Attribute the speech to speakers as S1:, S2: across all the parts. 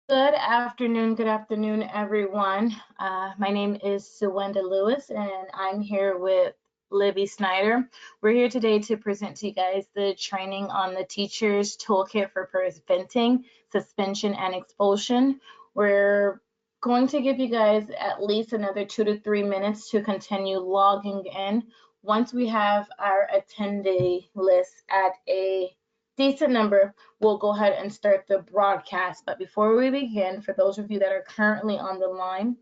S1: Good afternoon, everyone. My name is Suwenda Lewis, and I'm here with Libby Snyder. We're here today to present to you guys the training on the Teacher's Toolkit for Preventing Suspension and Expulsion. We're going to give you guys at least another 2 to 3 minutes to continue logging in. Once we have our attendee list at a decent number, we'll go ahead and start the broadcast. But before we begin, for those of you that are currently on the line,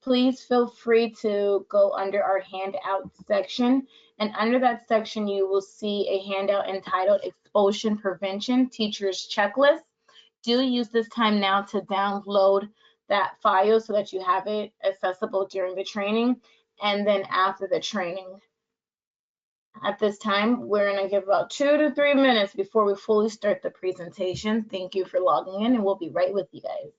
S1: please feel free to go under our handout section. And under that section, you will see a handout entitled Expulsion Prevention Teacher's Checklist. Do use this time now to download that file so that you have it accessible during the training and then after the training. At this time, we're going to give about 2 to 3 minutes before we fully start the presentation. Thank you for logging in, and we'll be right with you guys.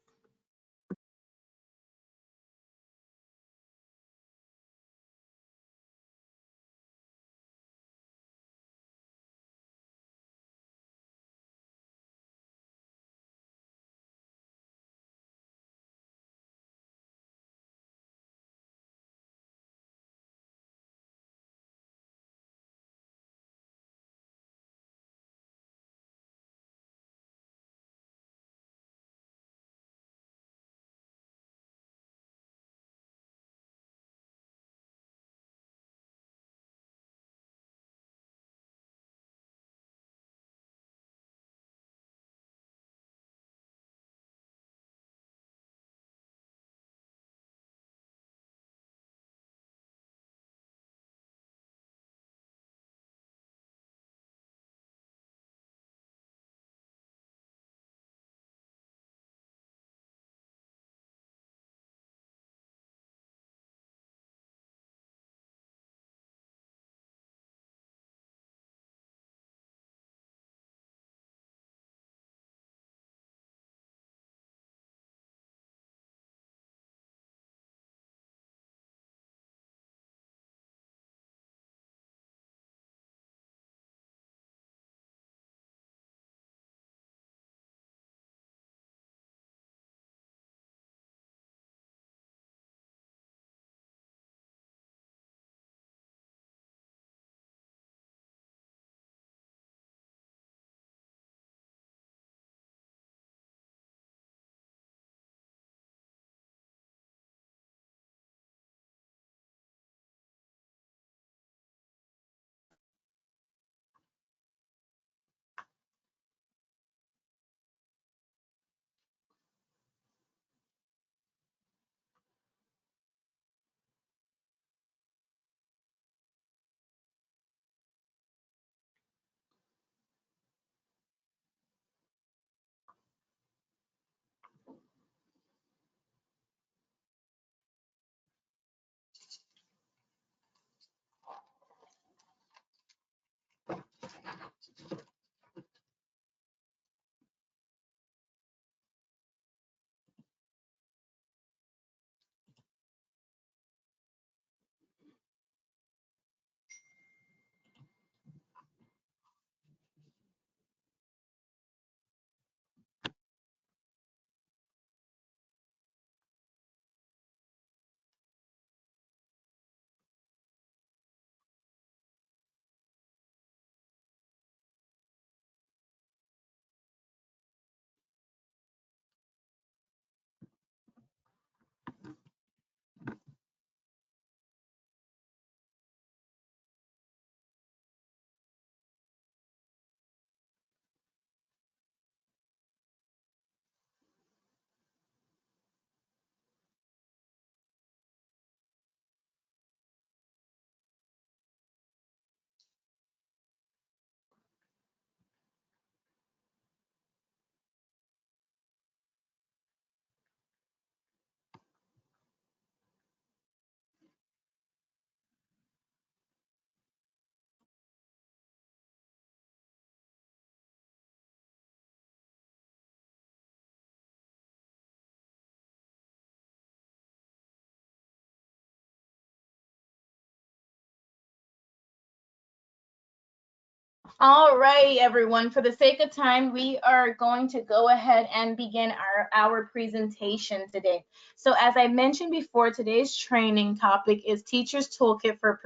S1: All right, everyone. For the sake of time, we are going to go ahead and begin our presentation today. So as I mentioned before, today's training topic is Teacher's Toolkit for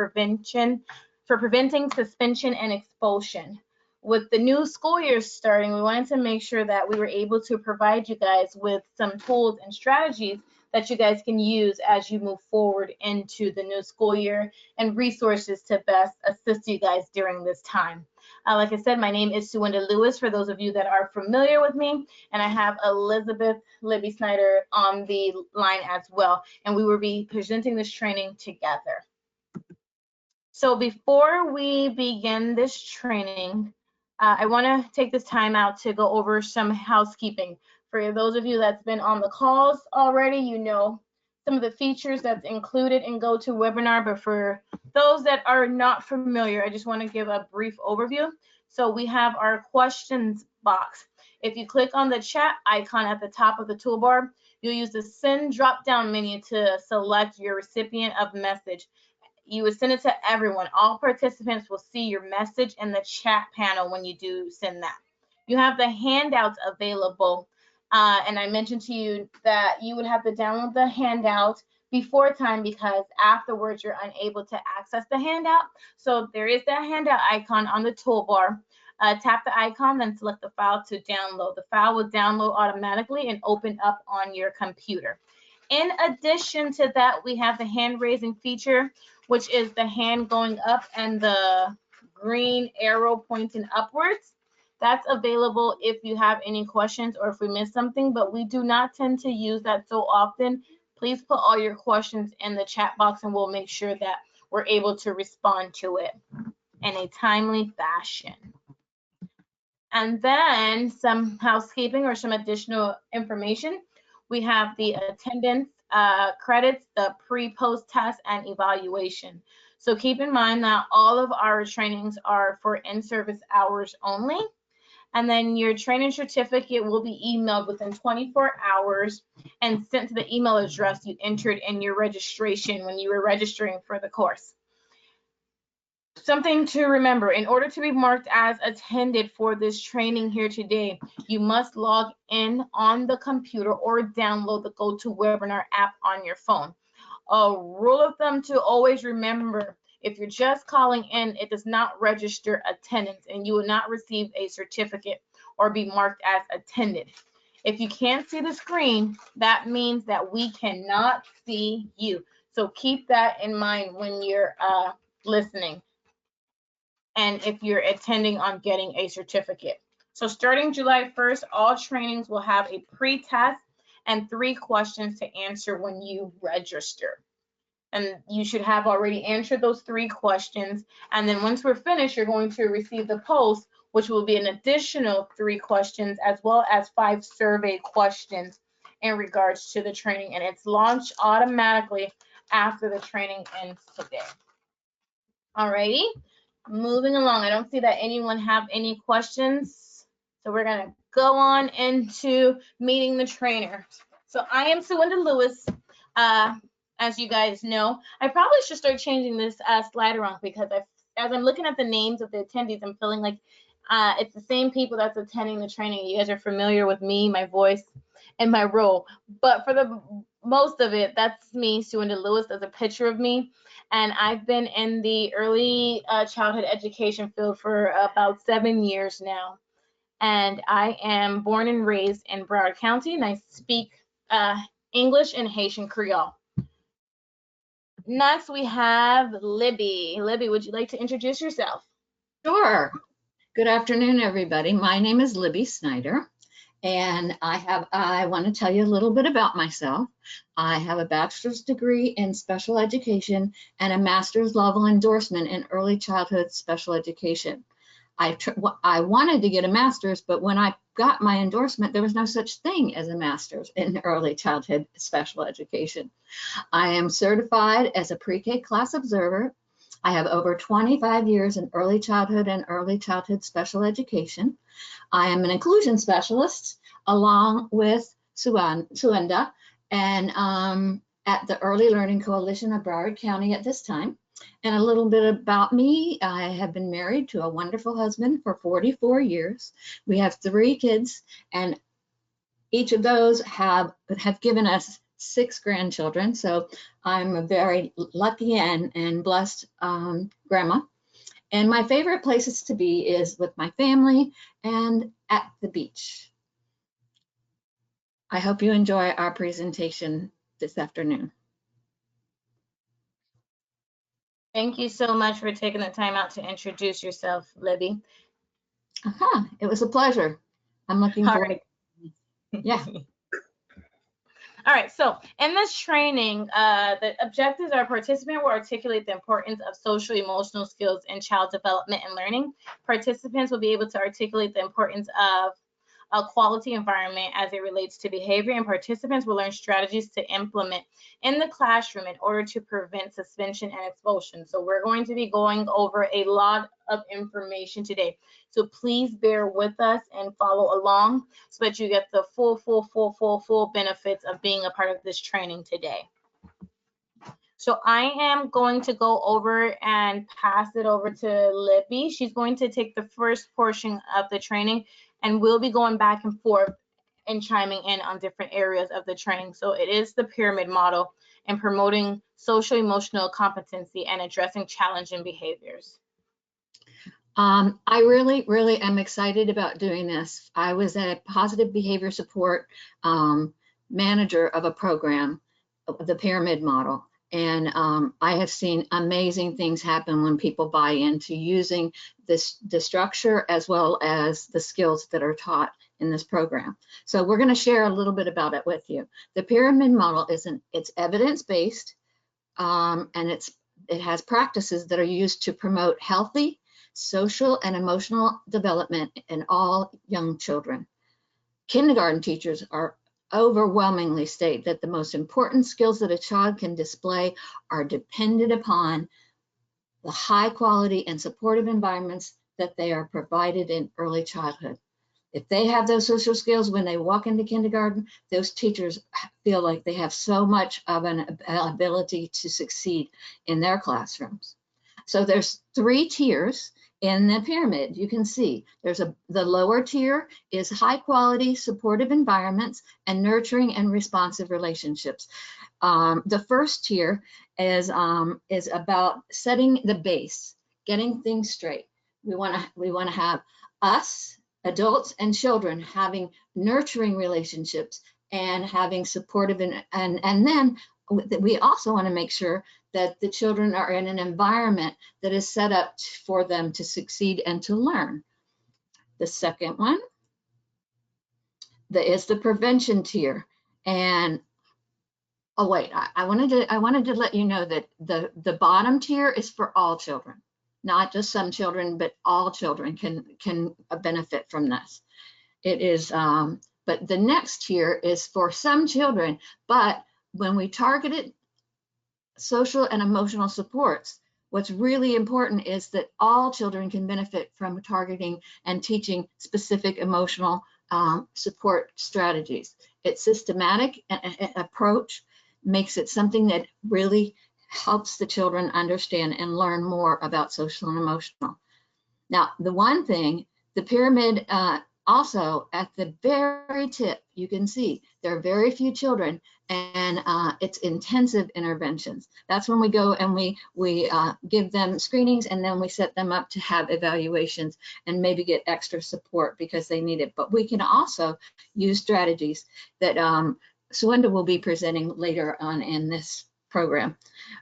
S1: preventing suspension and expulsion. With the new school year starting, we wanted to make sure that we were able to provide you guys with some tools and strategies that you guys can use as you move forward into the new school year and resources to best assist you guys during this time. Like I said, my name is Suwenda Lewis, for those of you that are familiar with me, and I have Elizabeth Libby Snyder on the line as well, and we will be presenting this training together. So before we begin this training, I want to take this time out to go over some housekeeping. For those of you that's been on the calls already, you know some of the features that's included in GoToWebinar, but for those that are not familiar, I just want to give a brief overview. So we have our questions box. If you click on the chat icon at the top of the toolbar, you'll use the send drop-down menu to select your recipient of message. You would send it to everyone. All participants will see your message in the chat panel when you do send that. You have the handouts available. And I mentioned to you that you would have to download the handout before time because afterwards you're unable to access the handout. So there is that handout icon on the toolbar. Tap the icon, then select the file to download. The file will download automatically and open up on your computer. In addition to that, we have the hand raising feature, which is the hand going up and the green arrow pointing upwards. That's available if you have any questions or if we missed something, but we do not tend to use that so often. Please put all your questions in the chat box and we'll make sure that we're able to respond to it in a timely fashion. And then some housekeeping or some additional information. We have the attendance credits, the pre-post test, and evaluation. So keep in mind that all of our trainings are for in-service hours only. And then your training certificate will be emailed within 24 hours and sent to the email address you entered in your registration when you were registering for the course. Something to remember, in order to be marked as attended for this training here today, you must log in on the computer or download the GoToWebinar app on your phone. A rule of thumb to always remember, if you're just calling in, it does not register attendance and you will not receive a certificate or be marked as attended. If you can't see the screen, that means that we cannot see you. So keep that in mind when you're listening. And if you're intending on getting a certificate. So starting July 1st, all trainings will have a pre-test and 3 questions to answer when you register. And you should have already answered those 3 questions. And then once we're finished, you're going to receive the post, which will be an additional 3 questions as well as 5 survey questions in regards to the training. And it's launched automatically after the training ends today. Alrighty. Moving along, I don't see that anyone have any questions. So we're gonna go on into meeting the trainer. So I am Suwenda Lewis. As you guys know, I probably should start changing this slide around because as I'm looking at the names of the attendees, I'm feeling like it's the same people that's attending the training. You guys are familiar with me, my voice, and my role. But for the most of it, that's me, Suwenda Lewis. There's a picture of me. And I've been in the early childhood education field for about 7 years now. And I am born and raised in Broward County, and I speak English and Haitian Creole. Next, we have Libby. Libby, would you like to introduce yourself?
S2: Sure. Good afternoon, everybody. My name is Libby Snyder, and I want to tell you a little bit about myself. I have a bachelor's degree in special education and a master's level endorsement in early childhood special education. I wanted to get a master's, but when I got my endorsement, there was no such thing as a master's in early childhood special education. I am certified as a pre-K class observer. I have over 25 years in early childhood and early childhood special education. I am an inclusion specialist along with Suwenda and at the Early Learning Coalition of Broward County at this time. And a little bit about me, I have been married to a wonderful husband for 44 years. We have 3 kids, and each of those have given us 6 grandchildren. So I'm a very lucky and blessed grandma. And my favorite places to be is with my family and at the beach. I hope you enjoy our presentation this afternoon.
S1: Thank you so much for taking the time out to introduce yourself, Libby.
S2: It was a pleasure. I'm looking
S1: All
S2: forward.
S1: right.
S2: Yeah.
S1: All right, so in this training, the objectives are participant will articulate the importance of social emotional skills in child development and learning. Participants will be able to articulate the importance of a quality environment as it relates to behavior, and participants will learn strategies to implement in the classroom in order to prevent suspension and expulsion. So we're going to be going over a lot of information today. So please bear with us and follow along so that you get the full benefits of being a part of this training today. So I am going to go over and pass it over to Libby. She's going to take the first portion of the training, and we'll be going back and forth and chiming in on different areas of the training. So it is the pyramid model and promoting social emotional competency and addressing challenging behaviors.
S2: I really am excited about doing this. I was a positive behavior support manager of a program, the pyramid model. And I have seen amazing things happen when people buy into using the structure as well as the skills that are taught in this program. So we're going to share a little bit about it with you. The pyramid model it's evidence-based, and it has practices that are used to promote healthy social and emotional development in all young children. Kindergarten teachers are overwhelmingly state that the most important skills that a child can display are dependent upon the high quality and supportive environments that they are provided in early childhood. If they have those social skills when they walk into kindergarten, those teachers feel like they have so much of an ability to succeed in their classrooms. So there's 3 tiers in the pyramid. You can see the lower tier is high quality supportive environments and nurturing and responsive relationships. The first tier is about setting the base, getting things straight. We want to have us, adults and children, having nurturing relationships and having supportive and then we also want to make sure that the children are in an environment that is set up for them to succeed and to learn. The second one is the prevention tier. And oh wait, I wanted to let you know that the bottom tier is for all children, not just some children, but all children can benefit from this. It is, but the next tier is for some children, but when we targeted social and emotional supports, what's really important is that all children can benefit from targeting and teaching specific emotional support strategies. It's systematic approach, makes it something that really helps the children understand and learn more about social and emotional. Now, the one thing, the pyramid also at the very tip, you can see there are very few children, and it's intensive interventions. That's when we go and we give them screenings, and then we set them up to have evaluations and maybe get extra support because they need it. But we can also use strategies that Suwenda will be presenting later on in this program.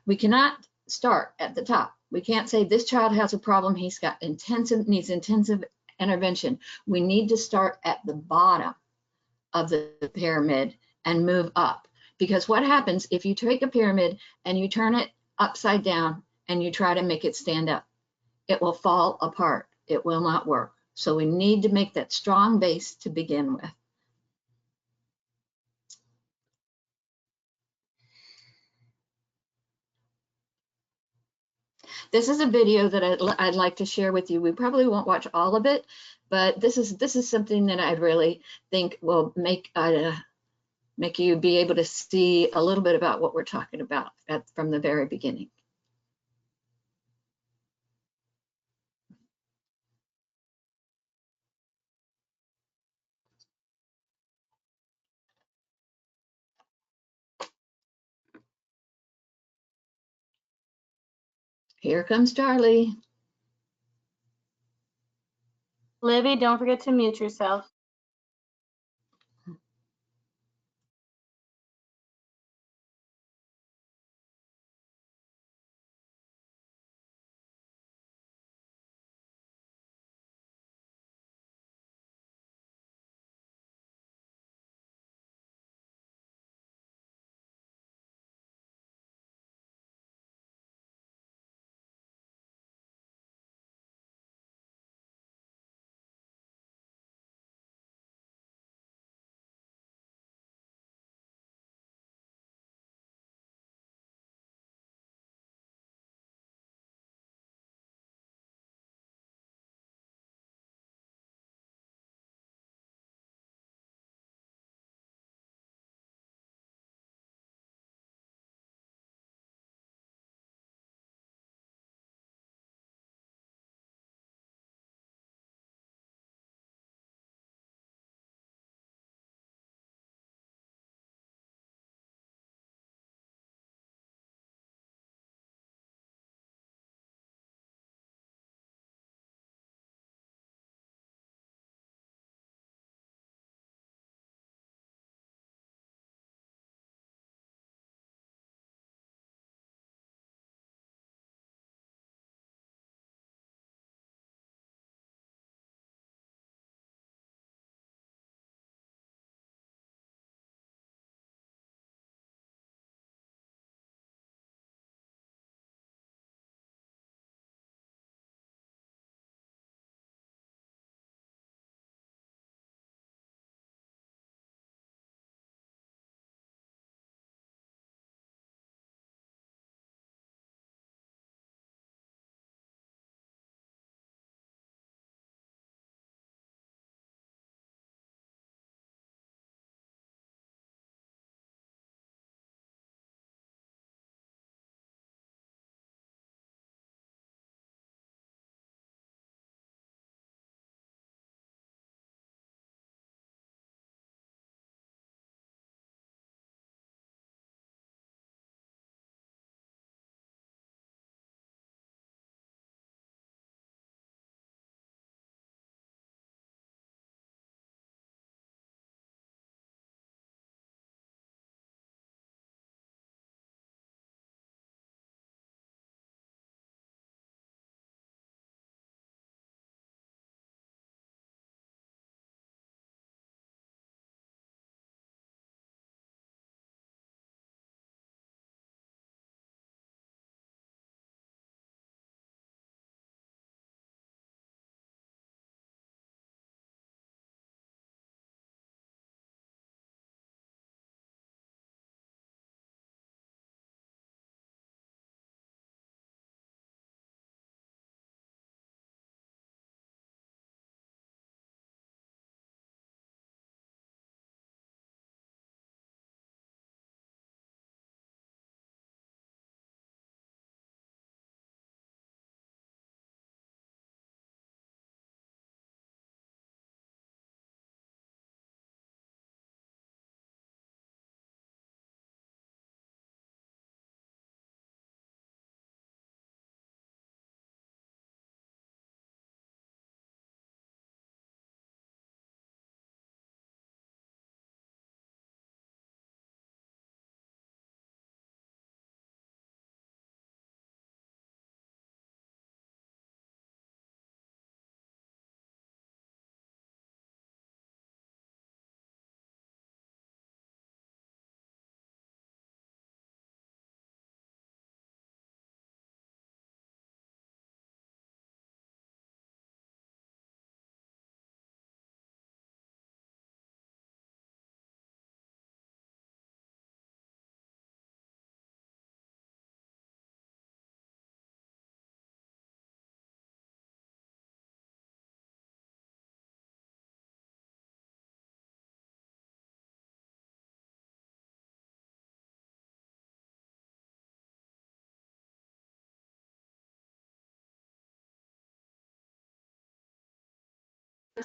S2: We cannot start at the top. We can't say this child has a problem, he's got needs intensive intervention. We need to start at the bottom of the pyramid and move up. Because what happens if you take a pyramid and you turn it upside down and you try to make it stand up? It will fall apart. It will not work. So we need to make that strong base to begin with. This is a video that I'd like to share with you. We probably won't watch all of it, but this is something that I really think will make you be able to see a little bit about what we're talking about from the very beginning. Here comes Charlie.
S1: Libby, don't forget to mute yourself.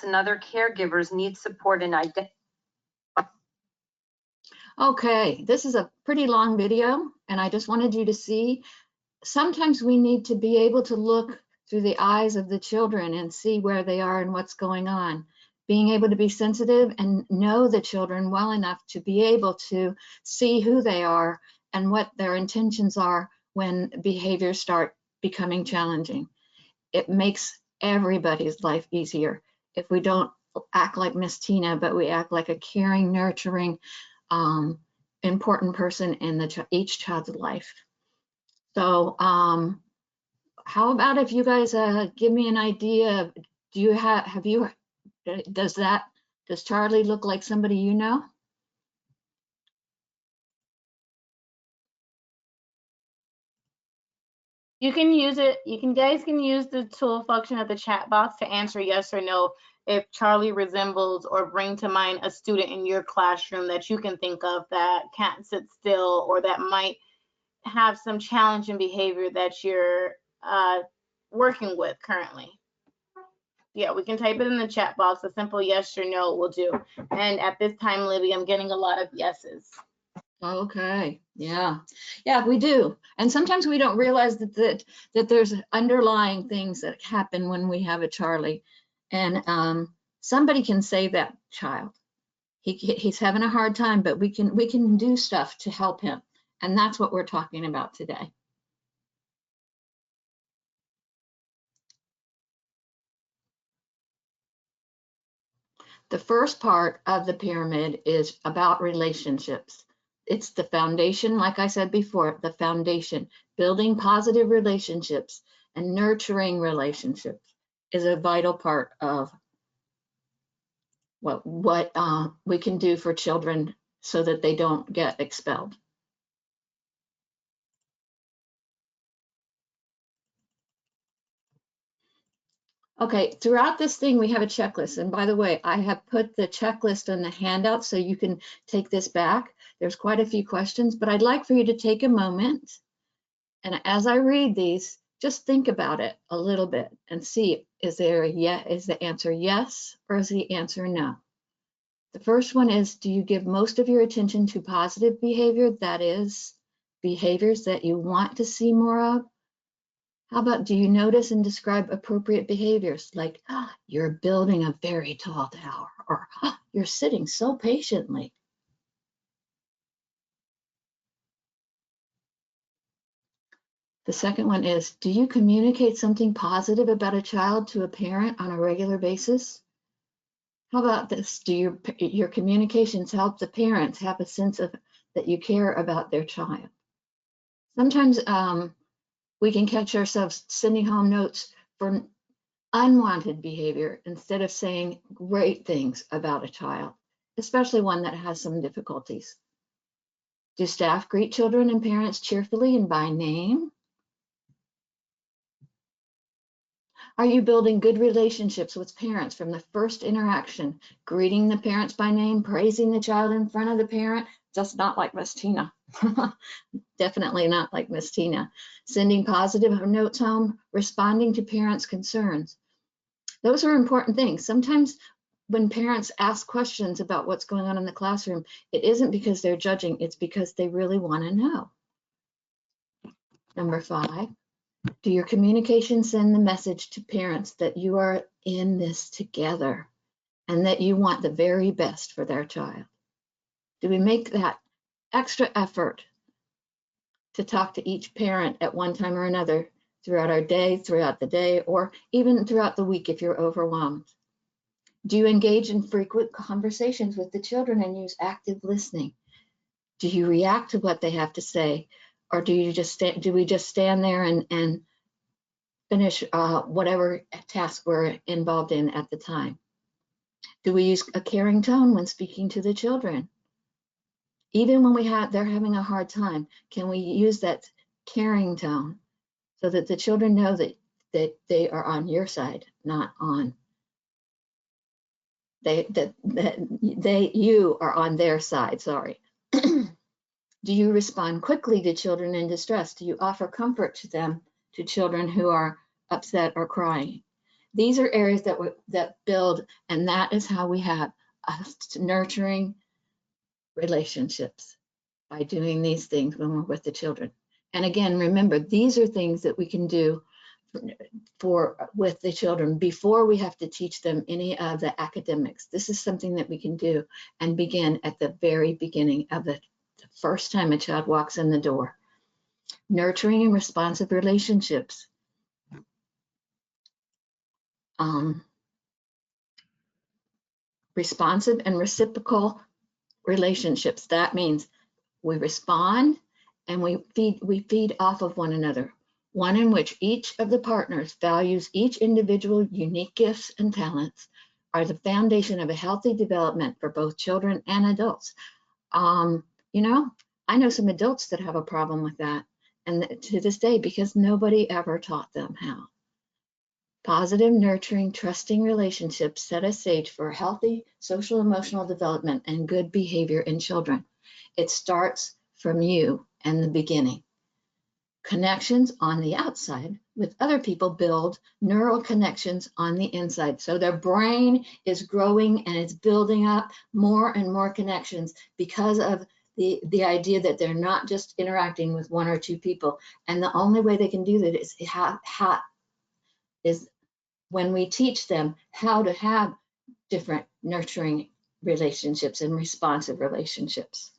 S3: And other caregivers need support in identifying.
S2: Okay, this is a pretty long video, and I just wanted you to see sometimes we need to be able to look through the eyes of the children and see where they are and what's going on. Being able to be sensitive and know the children well enough to be able to see who they are and what their intentions are when behaviors start becoming challenging. It makes everybody's life easier if we don't act like Miss Tina, but we act like a caring, nurturing, important person in each child's life. So how about if you guys give me an idea? Do you does Charlie look like somebody you know?
S1: You can use it, guys can use the tool function of the chat box to answer yes or no if Charlie resembles or bring to mind a student in your classroom that you can think of that can't sit still or that might have some challenging behavior that you're working with currently. Yeah, we can type it in the chat box. A simple yes or no will do. And at this time, Libby, I'm getting a lot of yeses.
S2: Okay, yeah, we do. And sometimes we don't realize that there's underlying things that happen when we have a Charlie. And somebody can save that child. He's having a hard time, but we can do stuff to help him. And that's what we're talking about today. The first part of the pyramid is about relationships. It's the foundation, like I said before, the foundation. Building positive relationships and nurturing relationships is a vital part of what we can do for children so that they don't get expelled. Okay, throughout this thing, we have a checklist. And by the way, I have put the checklist on the handout so you can take this back. There's quite a few questions, but I'd like for you to take a moment. And as I read these, just think about it a little bit and see, is the answer yes or is the answer no? The first one is, do you give most of your attention to positive behavior? That is, behaviors that you want to see more of. How about, do you notice and describe appropriate behaviors like, you're building a very tall tower, or you're sitting so patiently? The second one is, do you communicate something positive about a child to a parent on a regular basis? How about this? Do your communications help the parents have a sense of that you care about their child? Sometimes we can catch ourselves sending home notes for unwanted behavior instead of saying great things about a child, especially one that has some difficulties. Do staff greet children and parents cheerfully and by name? Are you building good relationships with parents from the first interaction, greeting the parents by name, praising the child in front of the parent? Just not like Miss Tina. Definitely not like Miss Tina. Sending positive notes home, responding to parents' concerns. Those are important things. Sometimes when parents ask questions about what's going on in the classroom, it isn't because they're judging, it's because they really want to know. Number 5, do your communications send the message to parents that you are in this together and that you want the very best for their child? Do we make that extra effort to talk to each parent at one time or another throughout our day, throughout the day, or even throughout the week if you're overwhelmed? Do you engage in frequent conversations with the children and use active listening? Do you react to what they have to say, or do we just stand there and finish whatever task we're involved in at the time? Do we use a caring tone when speaking to the children? Even when they're having a hard time, can we use that caring tone so that the children know that they are on your side, not on you are on their side, sorry. Do you respond quickly to children in distress? Do you offer comfort to them, to children who are upset or crying? These are areas that build, and that is how we have nurturing relationships, by doing these things when we're with the children. And again, remember, these are things that we can do with the children before we have to teach them any of the academics. This is something that we can do and begin at the very beginning of the first time a child walks in the door. Nurturing and responsive relationships. Responsive and reciprocal relationships. That means we respond and we feed off of one another. One in which each of the partners values each individual unique gifts and talents are the foundation of a healthy development for both children and adults. You know, I know some adults that have a problem with that, and to this day, because nobody ever taught them how. Positive, nurturing, trusting relationships set a stage for healthy social emotional development and good behavior in children. It starts from you and the beginning. Connections on the outside with other people build neural connections on the inside. So their brain is growing and it's building up more and more connections because of the idea that they're not just interacting with one or two people. And the only way they can do that is when we teach them how to have different nurturing relationships and responsive relationships.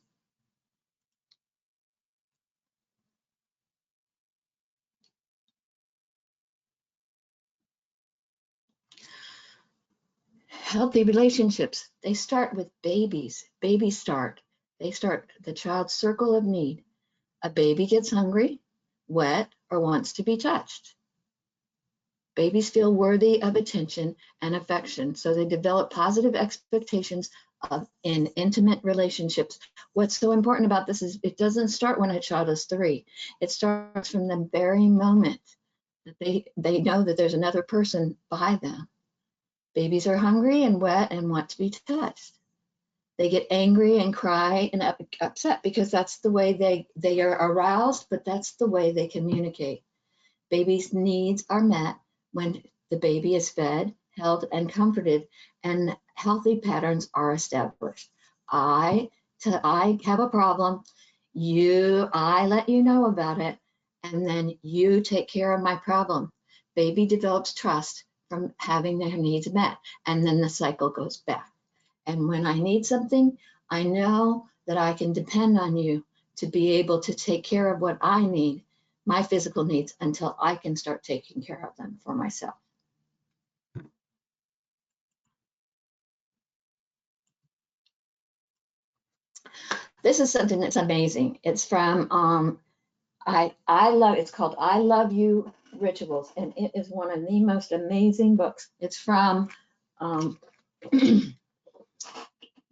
S2: Healthy relationships, they start with babies. Babies start. They start the child's circle of need. A baby gets hungry, wet, or wants to be touched. Babies feel worthy of attention and affection, so they develop positive expectations in intimate relationships. What's so important about this is it doesn't start when a child is 3. It starts from the very moment that they know that there's another person by them. Babies are hungry and wet and want to be touched. They get angry and cry and upset because that's the way they are aroused, but that's the way they communicate. Babies' needs are met when the baby is fed, held, and comforted, and healthy patterns are established. I have a problem, I let you know about it, and then you take care of my problem. Baby develops trust from having their needs met, and then the cycle goes back. And when I need something, I know that I can depend on you to be able to take care of what I need, my physical needs, until I can start taking care of them for myself. This is something that's amazing. It's from it's called I Love You Rituals, and it is one of the most amazing books. It's from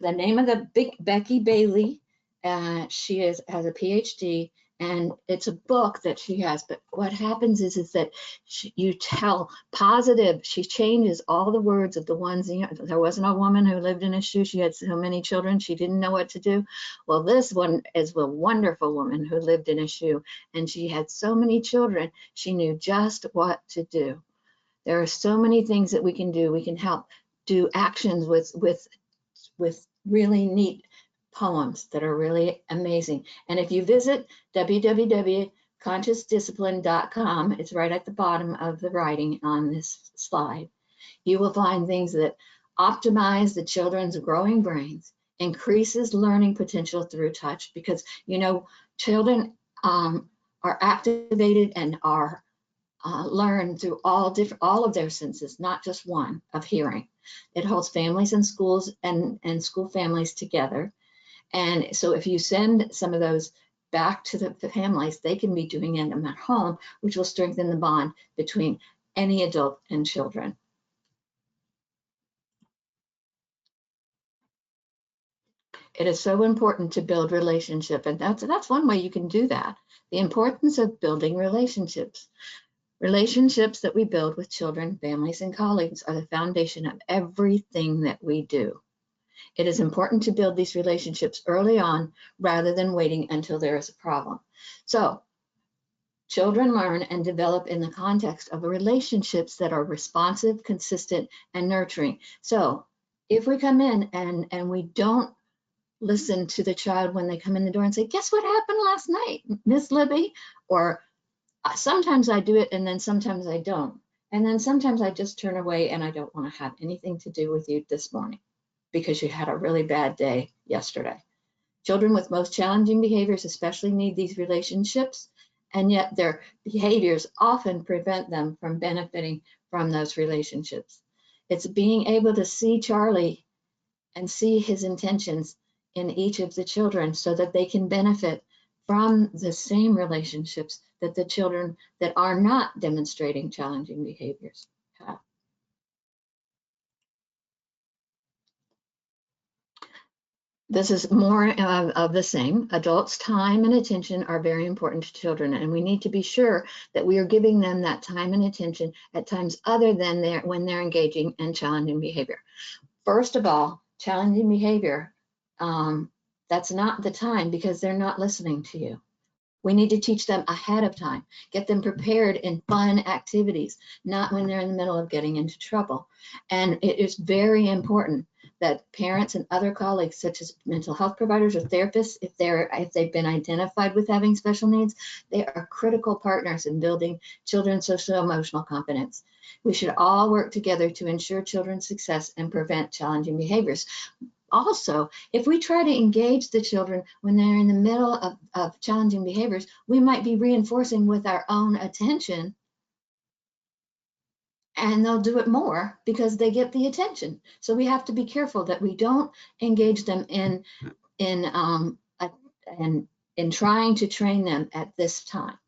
S2: the name of the Becky Bailey. She has a PhD, and it's a book that she has. But what happens is that you tell positive. She changes all the words of the ones. There wasn't a woman who lived in a shoe. She had so many children, she didn't know what to do. Well, this one is a wonderful woman who lived in a shoe, and she had so many children. She knew just what to do. There are so many things that we can do. We can help do actions with really neat poems that are really amazing. And if you visit www.consciousdiscipline.com, it's right at the bottom of the writing on this slide, you will find things that optimize the children's growing brains, increases learning potential through touch, because children are activated and are learn through all of their senses, not just one, of hearing. It holds families and schools and school families together. And so if you send some of those back to the families, they can be doing it at home, which will strengthen the bond between any adult and children. It is so important to build relationship, and that's one way you can do that. The importance of building relationships. Relationships that we build with children, families, and colleagues are the foundation of everything that we do. It is important to build these relationships early on rather than waiting until there is a problem. So, children learn and develop in the context of relationships that are responsive, consistent, and nurturing. So, if we come in and we don't listen to the child when they come in the door and say, guess what happened last night, Miss Libby, or sometimes I do it and then sometimes I don't. And then sometimes I just turn away and I don't want to have anything to do with you this morning because you had a really bad day yesterday. Children with most challenging behaviors especially need these relationships, and yet their behaviors often prevent them from benefiting from those relationships. It's being able to see Charlie and see his intentions in each of the children so that they can benefit from the same relationships that the children that are not demonstrating challenging behaviors have. This is more of the same. Adults' time and attention are very important to children, and we need to be sure that we are giving them that time and attention at times other than when they're engaging in challenging behavior. First of all, challenging behavior, that's not the time because they're not listening to you. We need to teach them ahead of time, get them prepared in fun activities, not when they're in the middle of getting into trouble. And it is very important that parents and other colleagues, such as mental health providers or therapists, if they've been identified with having special needs, they are critical partners in building children's social emotional competence. We should all work together to ensure children's success and prevent challenging behaviors. Also, if we try to engage the children when they're in the middle of challenging behaviors, we might be reinforcing with our own attention, and they'll do it more because they get the attention. So we have to be careful that we don't engage them in trying to train them at this time.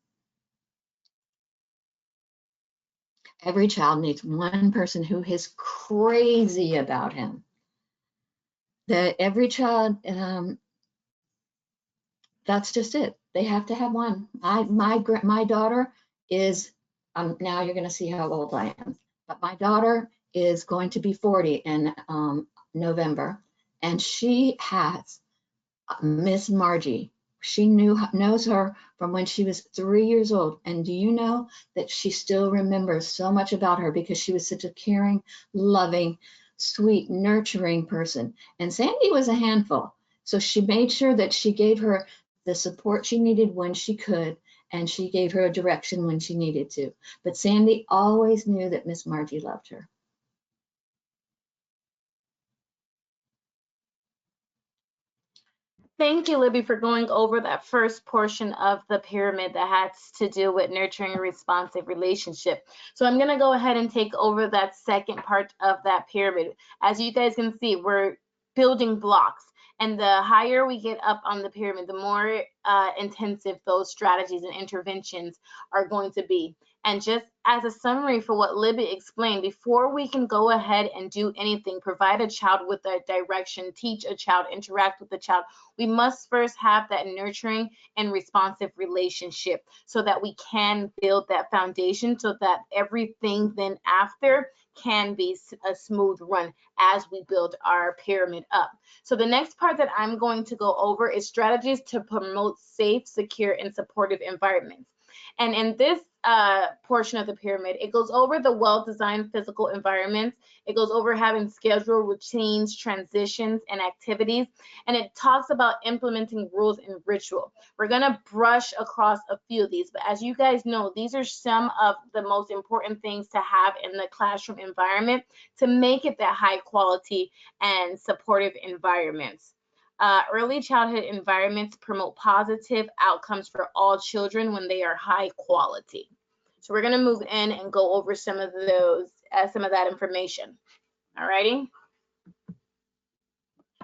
S2: Every child needs one person who is crazy about him. Every child, that's just it. They have to have one. My daughter is, now you're going to see how old I am, but my daughter is going to be 40 in November, and she has Miss Margie. She knows her from when she was 3 years old. And do you know that she still remembers so much about her because she was such a caring, loving, sweet, nurturing person. And Sandy was a handful. So she made sure that she gave her the support she needed when she could, and she gave her a direction when she needed to. But Sandy always knew that Miss Margie loved her.
S1: Thank you, Libby, for going over that first portion of the pyramid that has to do with nurturing a responsive relationship. So I'm going to go ahead and take over that second part of that pyramid. As you guys can see, we're building blocks. And the higher we get up on the pyramid, the more intensive those strategies and interventions are going to be. And just as a summary for what Libby explained, before we can go ahead and do anything, provide a child with a direction, teach a child, interact with the child, we must first have that nurturing and responsive relationship so that we can build that foundation so that everything then after can be a smooth run as we build our pyramid up. So the next part that I'm going to go over is strategies to promote safe, secure, and supportive environments. And in this portion of the pyramid, it goes over the well-designed physical environments. It goes over having scheduled routines, transitions, and activities. And it talks about implementing rules and ritual. We're going to brush across a few of these, but as you guys know, these are some of the most important things to have in the classroom environment to make it that high quality and supportive environments. Early childhood environments promote positive outcomes for all children when they are high quality. So we're going to move in and go over some of those, some of that information. All righty.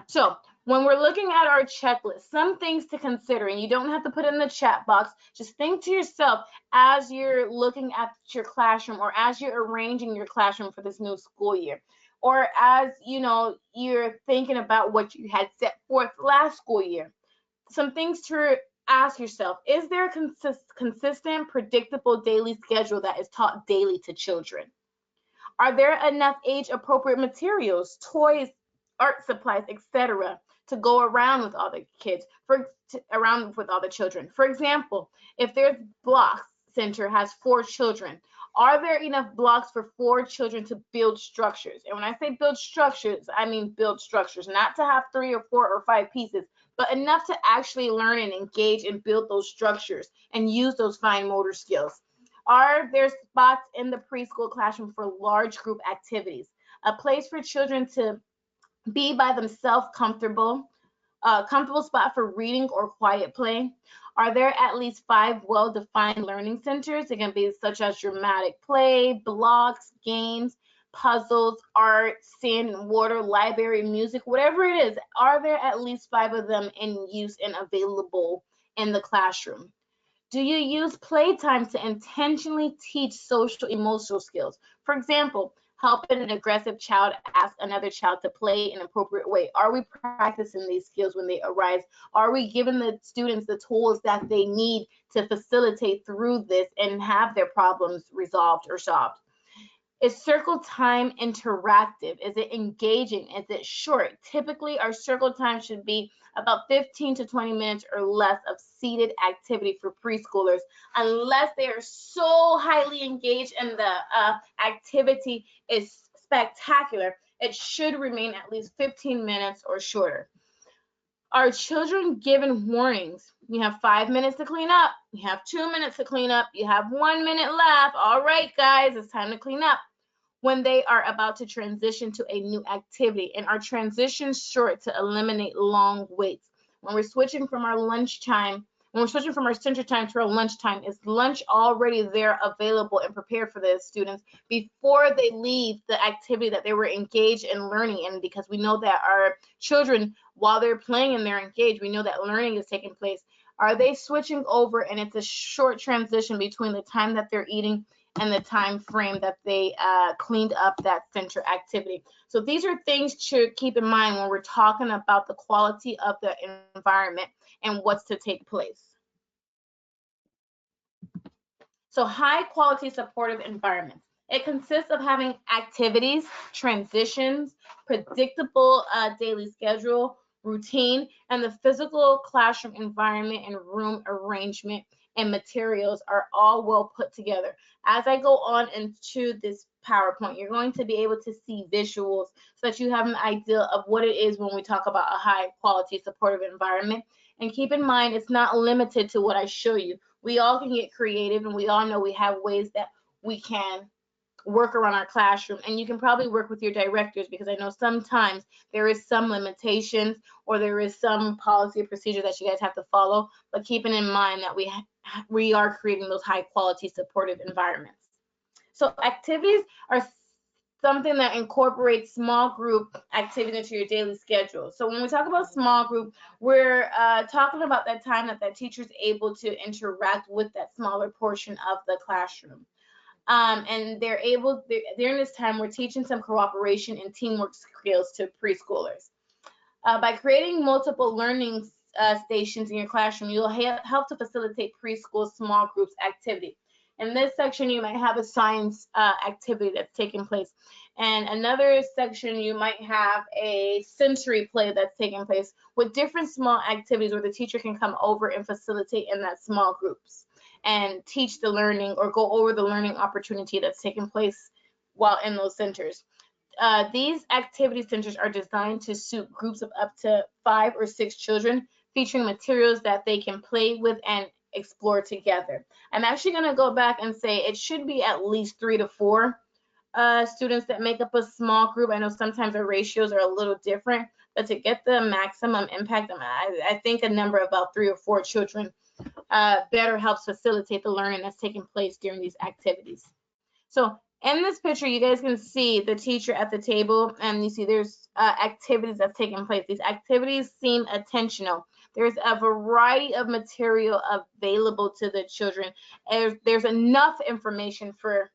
S1: So when we're looking at our checklist, some things to consider, and you don't have to put it in the chat box. Just think to yourself as you're looking at your classroom or as you're arranging your classroom for this new school year, or as you know, you're thinking about what you had set forth last school year. Some things to ask yourself: is there a consistent, predictable daily schedule that is taught daily to children? Are there enough age-appropriate materials, toys, art supplies, etc., to go around with all the kids, around with all the children? For example, if there's blocks center has 4 children, Are there enough blocks for 4 children to build structures? And when I say build structures, I mean build structures, not to have 3 or 4 or 5 pieces, but enough to actually learn and engage and build those structures and use those fine motor skills. Are there spots in the preschool classroom for large group activities? A place for children to be by themselves comfortable, comfortable spot for reading or quiet play? Are there at least 5 well-defined learning centers? It can be such as dramatic play, blocks, games, puzzles, art, sand and water, library, music, whatever it is. Are there at least 5 of them in use and available in the classroom? Do you use playtime to intentionally teach social emotional skills? For example, helping an aggressive child ask another child to play in an appropriate way. Are we practicing these skills when they arise? Are we giving the students the tools that they need to facilitate through this and have their problems resolved or solved? Is circle time interactive? Is it engaging? Is it short? Typically, our circle time should be about 15 to 20 minutes or less of seated activity for preschoolers, unless they are so highly engaged and the activity is spectacular. It should remain at least 15 minutes or shorter. Are children given warnings? You have 5 minutes to clean up. You have 2 minutes to clean up. You have 1 minute left. All right, guys, it's time to clean up. When they are about to transition to a new activity, and our transition short to eliminate long waits. When we're switching from our lunchtime, when we're switching from our center time to our lunchtime, is lunch already there available and prepared for the students before they leave the activity that they were engaged in learning in? Because we know that our children, while they're playing and they're engaged, we know that learning is taking place. Are they switching over and it's a short transition between the time that they're eating and the time frame that they cleaned up that center activity? So these are things to keep in mind when we're talking about the quality of the environment and what's to take place. So high quality supportive environments. It consists of having activities, transitions, predictable daily schedule, routine, and the physical classroom environment and room arrangement and materials are all well put together. As I go on into this PowerPoint, you're going to be able to see visuals so that you have an idea of what it is when we talk about a high quality supportive environment. And keep in mind, it's not limited to what I show you. We all can get creative, and we all know we have ways that we can work around our classroom, and you can probably work with your directors, because I know sometimes there is some limitations or there is some policy or procedure that you guys have to follow, but keeping in mind that we are creating those high quality supportive environments. So activities are something that incorporates small group activity into your daily schedule. So when we talk about small group, we're talking about that time that that teacher is able to interact with that smaller portion of the classroom. And during this time, we're teaching some cooperation and teamwork skills to preschoolers. By creating multiple learning stations in your classroom, you'll help to facilitate preschool small groups activity. In this section, you might have a science activity that's taking place. And another section, you might have a sensory play that's taking place with different small activities where the teacher can come over and facilitate in that small groups and teach the learning or go over the learning opportunity that's taking place while in those centers. These activity centers are designed to suit groups of up to 5 or 6 children, featuring materials that they can play with and explore together. I'm actually going to go back and say it should be at least 3 to 4 students that make up a small group. I know sometimes our ratios are a little different, but to get the maximum impact, I think a number of about 3 or 4 children better helps facilitate the learning that's taking place during these activities. So in this picture, you guys can see the teacher at the table, and you see there's activities that's taking place. These activities seem attentional. There's a variety of material available to the children. There's enough information for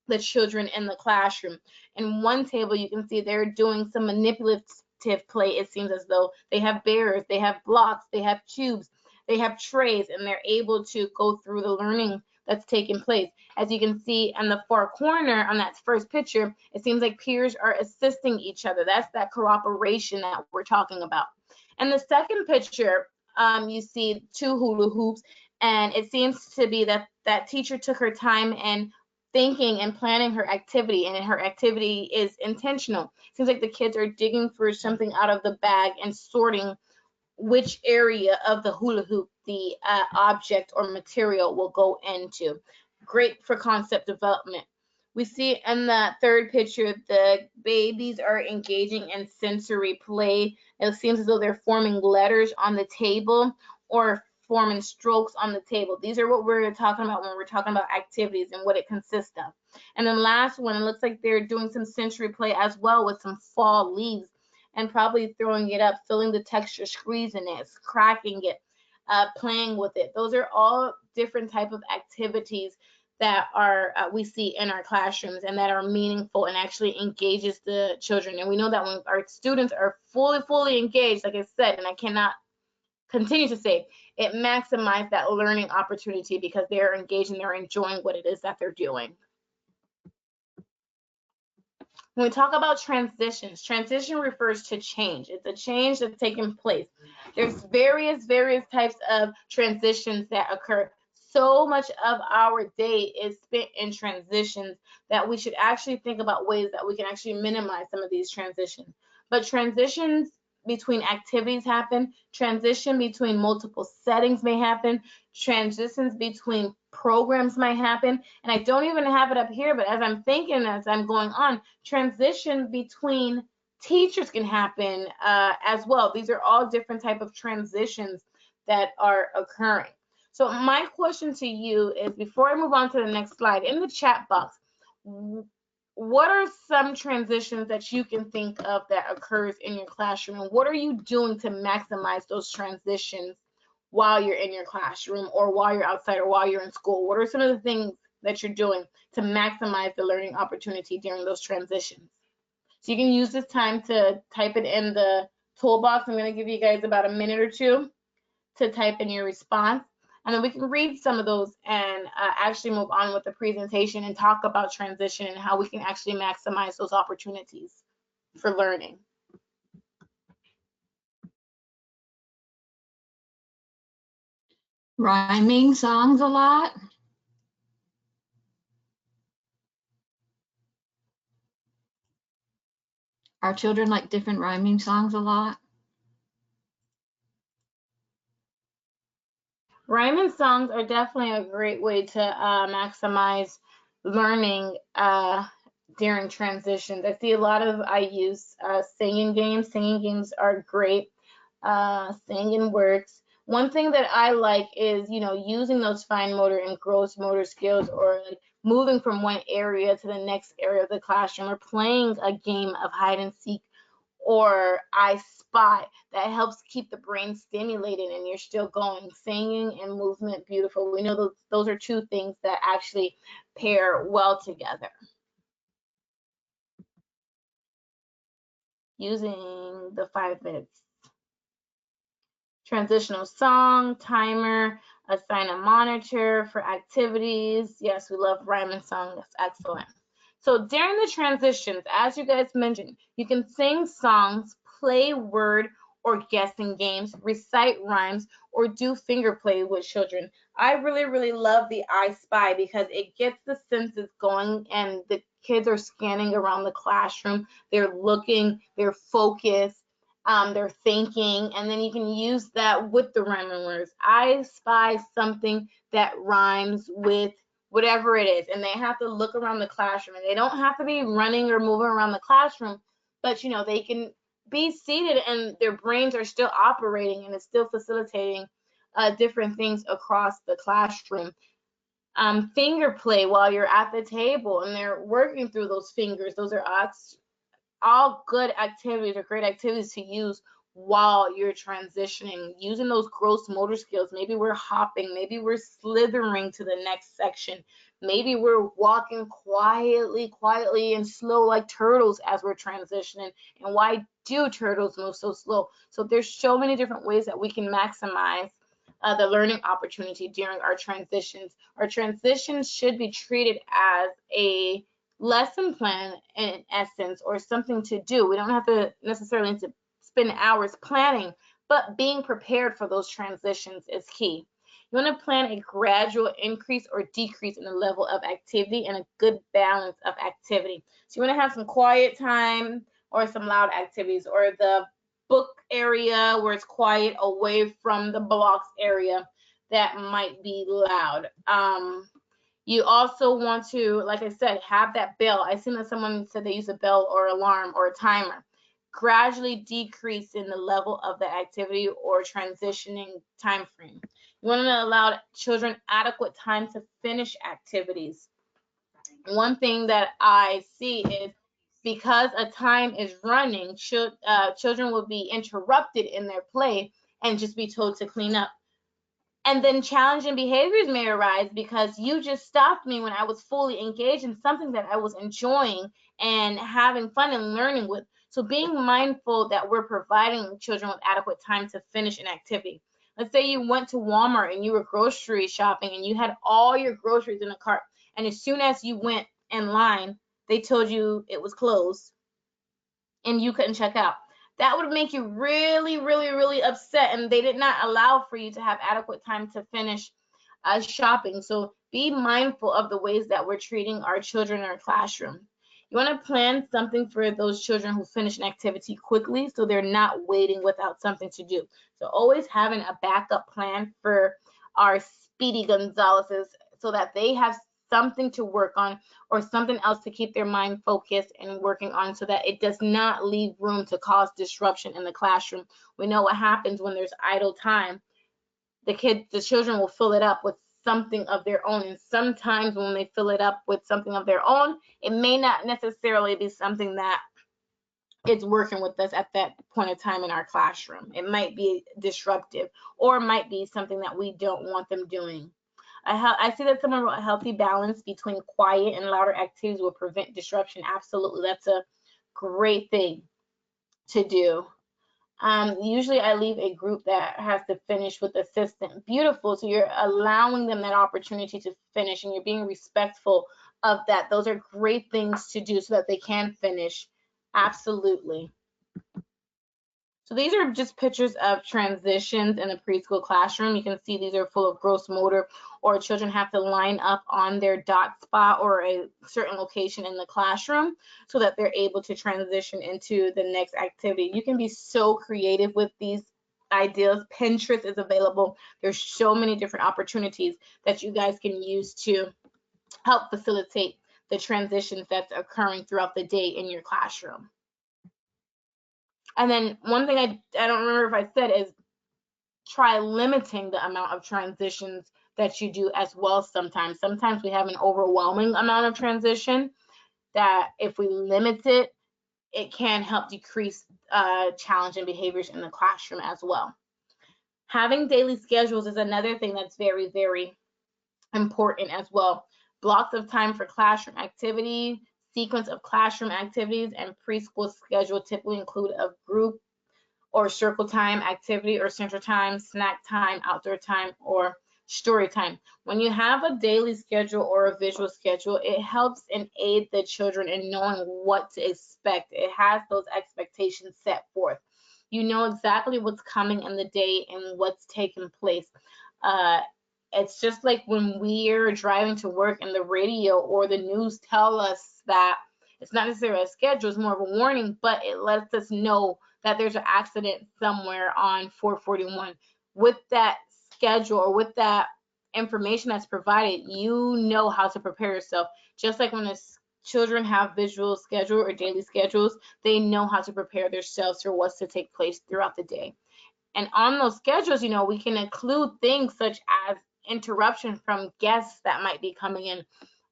S1: the children in the classroom. In one table, you can see they're doing some manipulative play. It seems as though they have bears, they have blocks, they have cubes, they have trays, and they're able to go through the learning that's taking place. As you can see in the far corner on that first picture, it seems like peers are assisting each other. That's that cooperation that we're talking about. In the second picture, you see 2 hula hoops, and it seems to be that that teacher took her time and thinking and planning her activity, and her activity is intentional. Seems like the kids are digging for something out of the bag and sorting which area of the hula hoop the object or material will go into. Great for concept development. We see in the third picture, the babies are engaging in sensory play. It seems as though they're forming letters on the table or forming strokes on the table. These are what we're talking about when we're talking about activities and what it consists of. And then last one, it looks like they're doing some sensory play as well with some fall leaves and probably throwing it up, filling the texture, squeezing it, cracking it, playing with it. Those are all different type of activities that are we see in our classrooms and that are meaningful and actually engages the children. And we know that when our students are fully engaged, like I said, and I cannot continue to say, it maximizes that learning opportunity because they're engaged and they're enjoying what it is that they're doing. When we talk about transitions, transition refers to change. It's a change that's taking place. There's various types of transitions that occur. So much of our day is spent in transitions that we should actually think about ways that we can actually minimize some of these transitions. But transitions between activities happen, transition between multiple settings may happen, transitions between programs might happen, and I don't even have it up here, but as I'm thinking, as I'm going on, transition between teachers can happen as well. These are all different type of transitions that are occurring. So my question to you is, before I move on to the next slide, in the chat box, what are some transitions that you can think of that occurs in your classroom, and what are you doing to maximize those transitions while you're in your classroom or while you're outside or while you're in school? What are some of the things that you're doing to maximize the learning opportunity during those transitions? So you can use this time to type it in the toolbox. I'm going to give you guys about a minute or two to type in your response. And then we can read some of those and actually move on with the presentation and talk about transition and how we can actually maximize those opportunities for learning.
S2: Rhyming songs a lot. Our children like different rhyming songs a lot.
S1: Rhyming songs are definitely a great way to maximize learning during transitions. I see a lot of, I use singing games. Singing games are great. Singing works. One thing that I like is, using those fine motor and gross motor skills, or like moving from one area to the next area of the classroom, or playing a game of hide and seek or I Spy. That helps keep the brain stimulated and you're still going. Singing and movement, beautiful. We know those are two things that actually pair well together. Using the 5 minutes. Transitional song, timer, assign a monitor for activities. Yes, we love rhyming song. That's excellent. So during the transitions, as you guys mentioned, you can sing songs, play word or guessing games, recite rhymes, or do finger play with children. I really love the I Spy because it gets the senses going and the kids are scanning around the classroom. They're looking, they're focused, they're thinking, and then you can use that with the rhyming words. I spy something that rhymes with whatever it is, and they have to look around the classroom, and they don't have to be running or moving around the classroom, but they can be seated and their brains are still operating and it's still facilitating different things across the classroom. Finger play while you're at the table and they're working through those fingers. Those are all good activities or great activities to use while you're transitioning, using those gross motor skills. Maybe we're hopping, maybe we're slithering to the next section, maybe we're walking quietly and slow like turtles as we're transitioning. And why do turtles move so slow? So there's so many different ways that we can maximize the learning opportunity during our transitions. Our transitions should be treated as a lesson plan in essence, or something to do. We don't have to necessarily spend hours planning, but being prepared for those transitions is key. You want to plan a gradual increase or decrease in the level of activity and a good balance of activity. So you want to have some quiet time or some loud activities, or the book area where it's quiet away from the blocks area that might be loud. You also want to, like I said, have that bell. I seen that someone said they use a bell or alarm or a timer. Gradually decrease in the level of the activity or transitioning time frame. You want to allow children adequate time to finish activities. One thing that I see is because a time is running, children will be interrupted in their play and just be told to clean up. And then challenging behaviors may arise because you just stopped me when I was fully engaged in something that I was enjoying and having fun and learning with. So being mindful that we're providing children with adequate time to finish an activity. Let's say you went to Walmart and you were grocery shopping and you had all your groceries in a cart. And as soon as you went in line, they told you it was closed and you couldn't check out. That would make you really, really, really upset, and they did not allow for you to have adequate time to finish shopping. So be mindful of the ways that we're treating our children in our classroom. You want to plan something for those children who finish an activity quickly so they're not waiting without something to do. So always having a backup plan for our Speedy Gonzaleses so that they have something to work on or something else to keep their mind focused and working on so that it does not leave room to cause disruption in the classroom. We know what happens when there's idle time. The children will fill it up with something of their own. And sometimes when they fill it up with something of their own, it may not necessarily be something that is working with us at that point of time in our classroom. It might be disruptive or it might be something that we don't want them doing. I see that someone wrote a healthy balance between quiet and louder activities will prevent disruption. Absolutely, that's a great thing to do. Usually I leave a group that has to finish with assistant. Beautiful. So you're allowing them that opportunity to finish and you're being respectful of that. Those are great things to do so that they can finish. Absolutely. So these are just pictures of transitions in the preschool classroom. You can see these are full of gross motor, or children have to line up on their dot spot or a certain location in the classroom so that they're able to transition into the next activity. You can be so creative with these ideas. Pinterest is available. There's so many different opportunities that you guys can use to help facilitate the transitions that's occurring throughout the day in your classroom. And then one thing I don't remember if I said is try limiting the amount of transitions that you do as well sometimes. Sometimes we have an overwhelming amount of transition that if we limit it, it can help decrease challenging behaviors in the classroom as well. Having daily schedules is another thing that's very, very important as well. Blocks of time for classroom activity, sequence of classroom activities, and preschool schedule typically include a group or circle time activity or center time, snack time, outdoor time, or story time. When you have a daily schedule or a visual schedule, it helps and aid the children in knowing what to expect. It has those expectations set forth. You know exactly what's coming in the day and what's taking place. It's just like when we're driving to work and the radio or the news tell us that it's not necessarily a schedule, it's more of a warning, but it lets us know that there's an accident somewhere on 441. With that schedule or with that information that's provided, you know how to prepare yourself. Just like when the children have visual schedule or daily schedules, they know how to prepare themselves for what's to take place throughout the day. And on those schedules, you know, we can include things such as interruption from guests that might be coming in,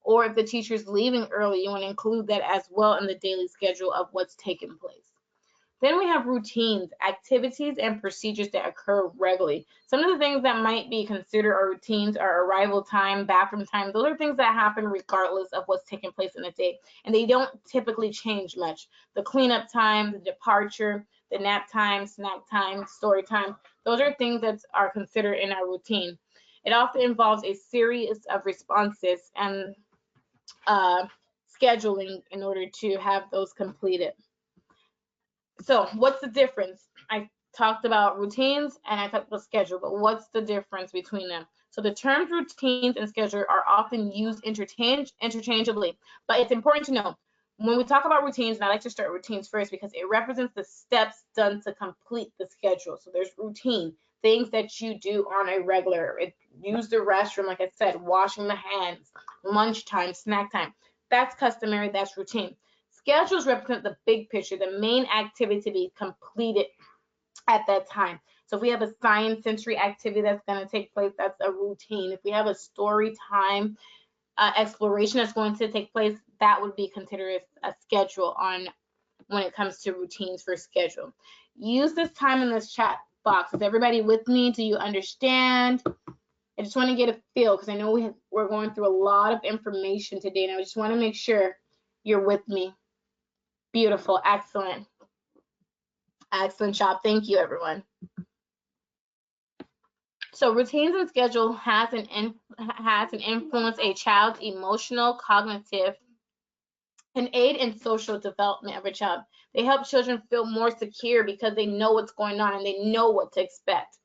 S1: or if the teacher's leaving early, you want to include that as well in the daily schedule of what's taking place. Then we have routines, activities, and procedures that occur regularly. Some of the things that might be considered our routines are arrival time, bathroom time. Those are things that happen regardless of what's taking place in the day, and they don't typically change much. The cleanup time, the departure, the nap time, snack time, story time, those are things that are considered in our routine. It often involves a series of responses and scheduling in order to have those completed. So what's the difference? I talked about routines and I talked about schedule, but what's the difference between them? So the terms routines and schedule are often used interchangeably, but it's important to know when we talk about routines, and I like to start routines first because it represents the steps done to complete the schedule. So there's routine, things that you do on a regular, use the restroom, like I said, washing the hands, lunchtime, snack time. That's customary, that's routine. Schedules represent the big picture, the main activity to be completed at that time. So if we have a science sensory activity that's going to take place, that's a routine. If we have a story time exploration that's going to take place, that would be considered a schedule on when it comes to routines for schedule. Use this time in this chat box. Is everybody with me? Do you understand? I just want to get a feel because I know we're going through a lot of information today, and I just want to make sure you're with me. Beautiful, excellent. Excellent job. Thank you, everyone. So routines and schedule has an influence a child's emotional, cognitive, and aid in social development of a child. They help children feel more secure because they know what's going on and they know what to expect.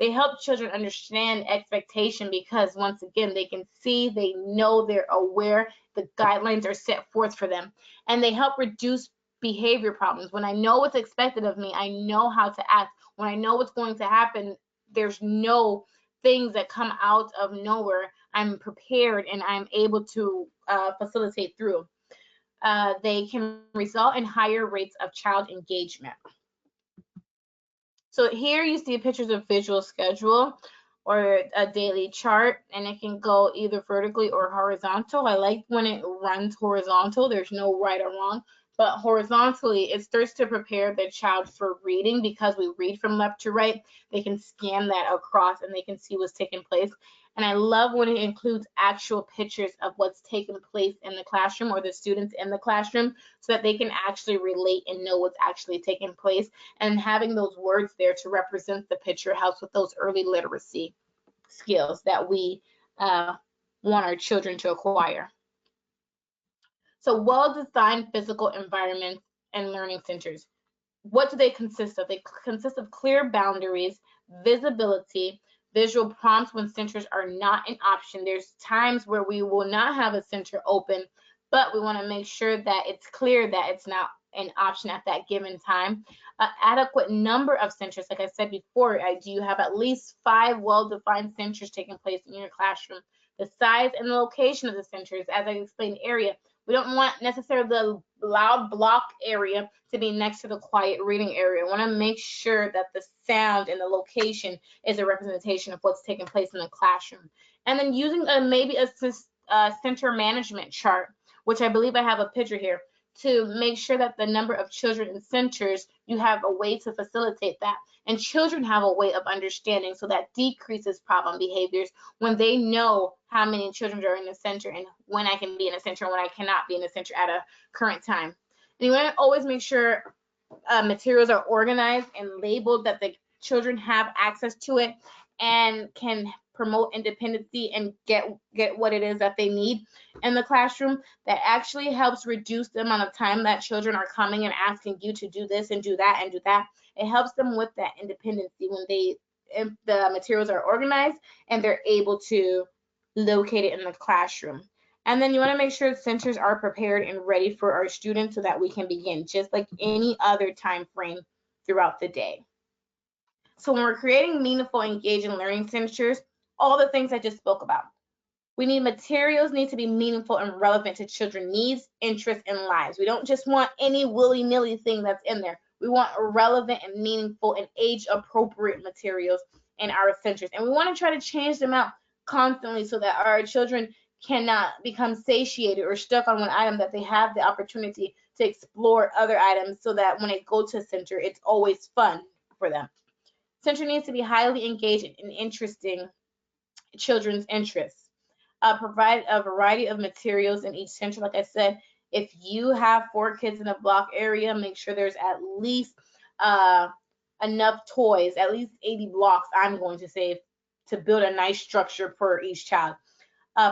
S1: They help children understand expectation because once again, they can see, they know, they're aware, the guidelines are set forth for them. And they help reduce behavior problems. When I know what's expected of me, I know how to act. When I know what's going to happen, there's no things that come out of nowhere. I'm prepared and I'm able to facilitate through. They can result in higher rates of child engagement. So here you see pictures of visual schedule or a daily chart, and it can go either vertically or horizontal. I like when it runs horizontal. There's no right or wrong, but horizontally, it starts to prepare the child for reading because we read from left to right. They can scan that across and they can see what's taking place. And I love when it includes actual pictures of what's taking place in the classroom or the students in the classroom so that they can actually relate and know what's actually taking place. And having those words there to represent the picture helps with those early literacy skills that we want our children to acquire. So well-designed physical environments and learning centers. What do they consist of? They consist of clear boundaries, visibility, visual prompts when centers are not an option. There's times where we will not have a center open, but we want to make sure that it's clear that it's not an option at that given time. Adequate number of centers, like I said before, do you have at least 5 well-defined centers taking place in your classroom? The size and the location of the centers, as I explained, area. We don't want necessarily the loud block area to be next to the quiet reading area. We want to make sure that the sound and the location is a representation of what's taking place in the classroom. And then using maybe a center management chart, which I believe I have a picture here, to make sure that the number of children in centers, you have a way to facilitate that. And children have a way of understanding, so that decreases problem behaviors when they know how many children are in the center and when I can be in a center and when I cannot be in a center at a current time. And you want to always make sure materials are organized and labeled, that the children have access to it and can promote independency and get what it is that they need in the classroom. That actually helps reduce the amount of time that children are coming and asking you to do this and do that and do that. It helps them with that independency when if the materials are organized and they're able to locate it in the classroom. And then you want to make sure centers are prepared and ready for our students so that we can begin just like any other time frame throughout the day. So when we're creating meaningful, engaging learning centers, all the things I just spoke about. Materials need to be meaningful and relevant to children's needs, interests, and lives. We don't just want any willy-nilly thing that's in there. We want relevant and meaningful and age-appropriate materials in our centers. And we want to try to change them out constantly so that our children cannot become satiated or stuck on one item, that they have the opportunity to explore other items so that when they go to center, it's always fun for them. Center needs to be highly engaged and interesting children's interests. Provide a variety of materials in each center. Like I said, if you have 4 kids in a block area, make sure there's at least enough toys, at least 80 blocks, I'm going to say, to build a nice structure for each child.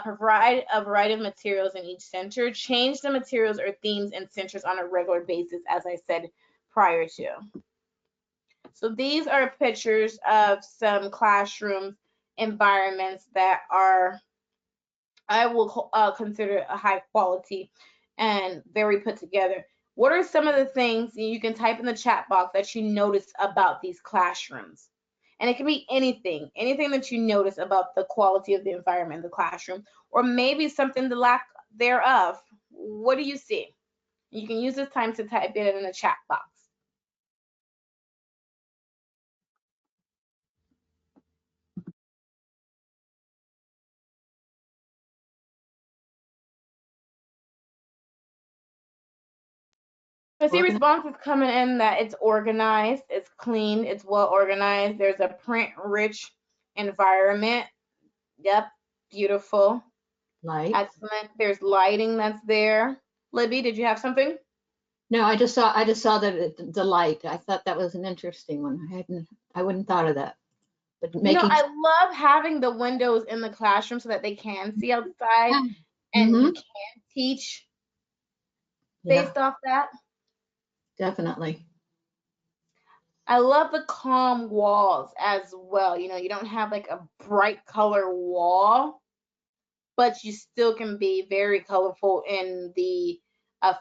S1: Provide a variety of materials in each center. Change the materials or themes in centers on a regular basis, as I said prior to. So these are pictures of some classroom environments that are, I will consider a high quality and very put together. What are some of the things you can type in the chat box that you notice about these classrooms? And it can be anything that you notice about the quality of the environment in the classroom, or maybe something the lack thereof. What do you see? You can use this time to type it in the chat box. I see responses coming in that it's organized, it's clean, it's well organized. There's a print-rich environment. Yep, beautiful.
S2: Light.
S1: Excellent. There's lighting that's there. Libby, did you have something?
S2: No, I just saw the light. I thought that was an interesting one. I wouldn't thought of that. But making
S1: I love having the windows in the classroom so that they can see outside and you can teach based off that.
S2: Definitely.
S1: I love the calm walls as well. You don't have like a bright color wall, but you still can be very colorful in the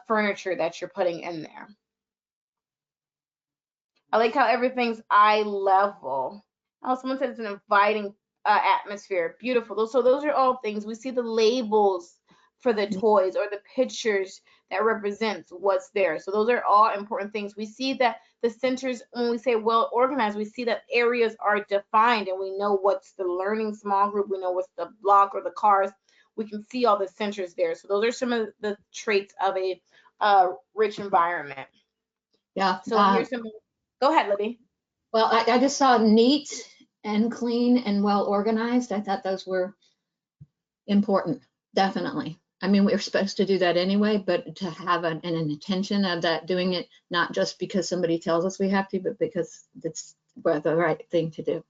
S1: furniture that you're putting in there. I like how everything's eye level. Oh, someone said it's an inviting atmosphere. Beautiful. So those are all things. We see the labels for the toys or the pictures that represents what's there. So those are all important things. We see that the centers, when we say well organized, we see that areas are defined and we know what's the learning small group. We know what's the block or the cars. We can see all the centers there. So those are some of the traits of a rich environment.
S2: Yeah.
S1: So here's some. Go ahead, Libby.
S2: Well, I just saw neat and clean and well organized. I thought those were important, definitely. I mean, we're supposed to do that anyway, but to have an intention of that, doing it not just because somebody tells us we have to, but because it's the right thing to do.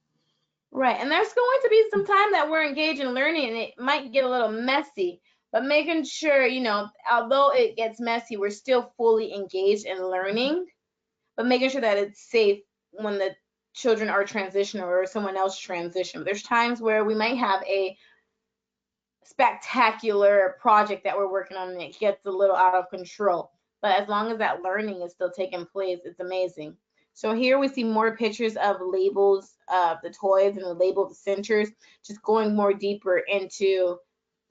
S1: Right, and there's going to be some time that we're engaged in learning and it might get a little messy, but making sure, although it gets messy, we're still fully engaged in learning, but making sure that it's safe when the children are transitioning or someone else transition. There's times where we might have a spectacular project that we're working on and it gets a little out of control, but as long as that learning is still taking place, it's amazing. So here we see more pictures of labels of the toys and the label of the centers, just going more deeper into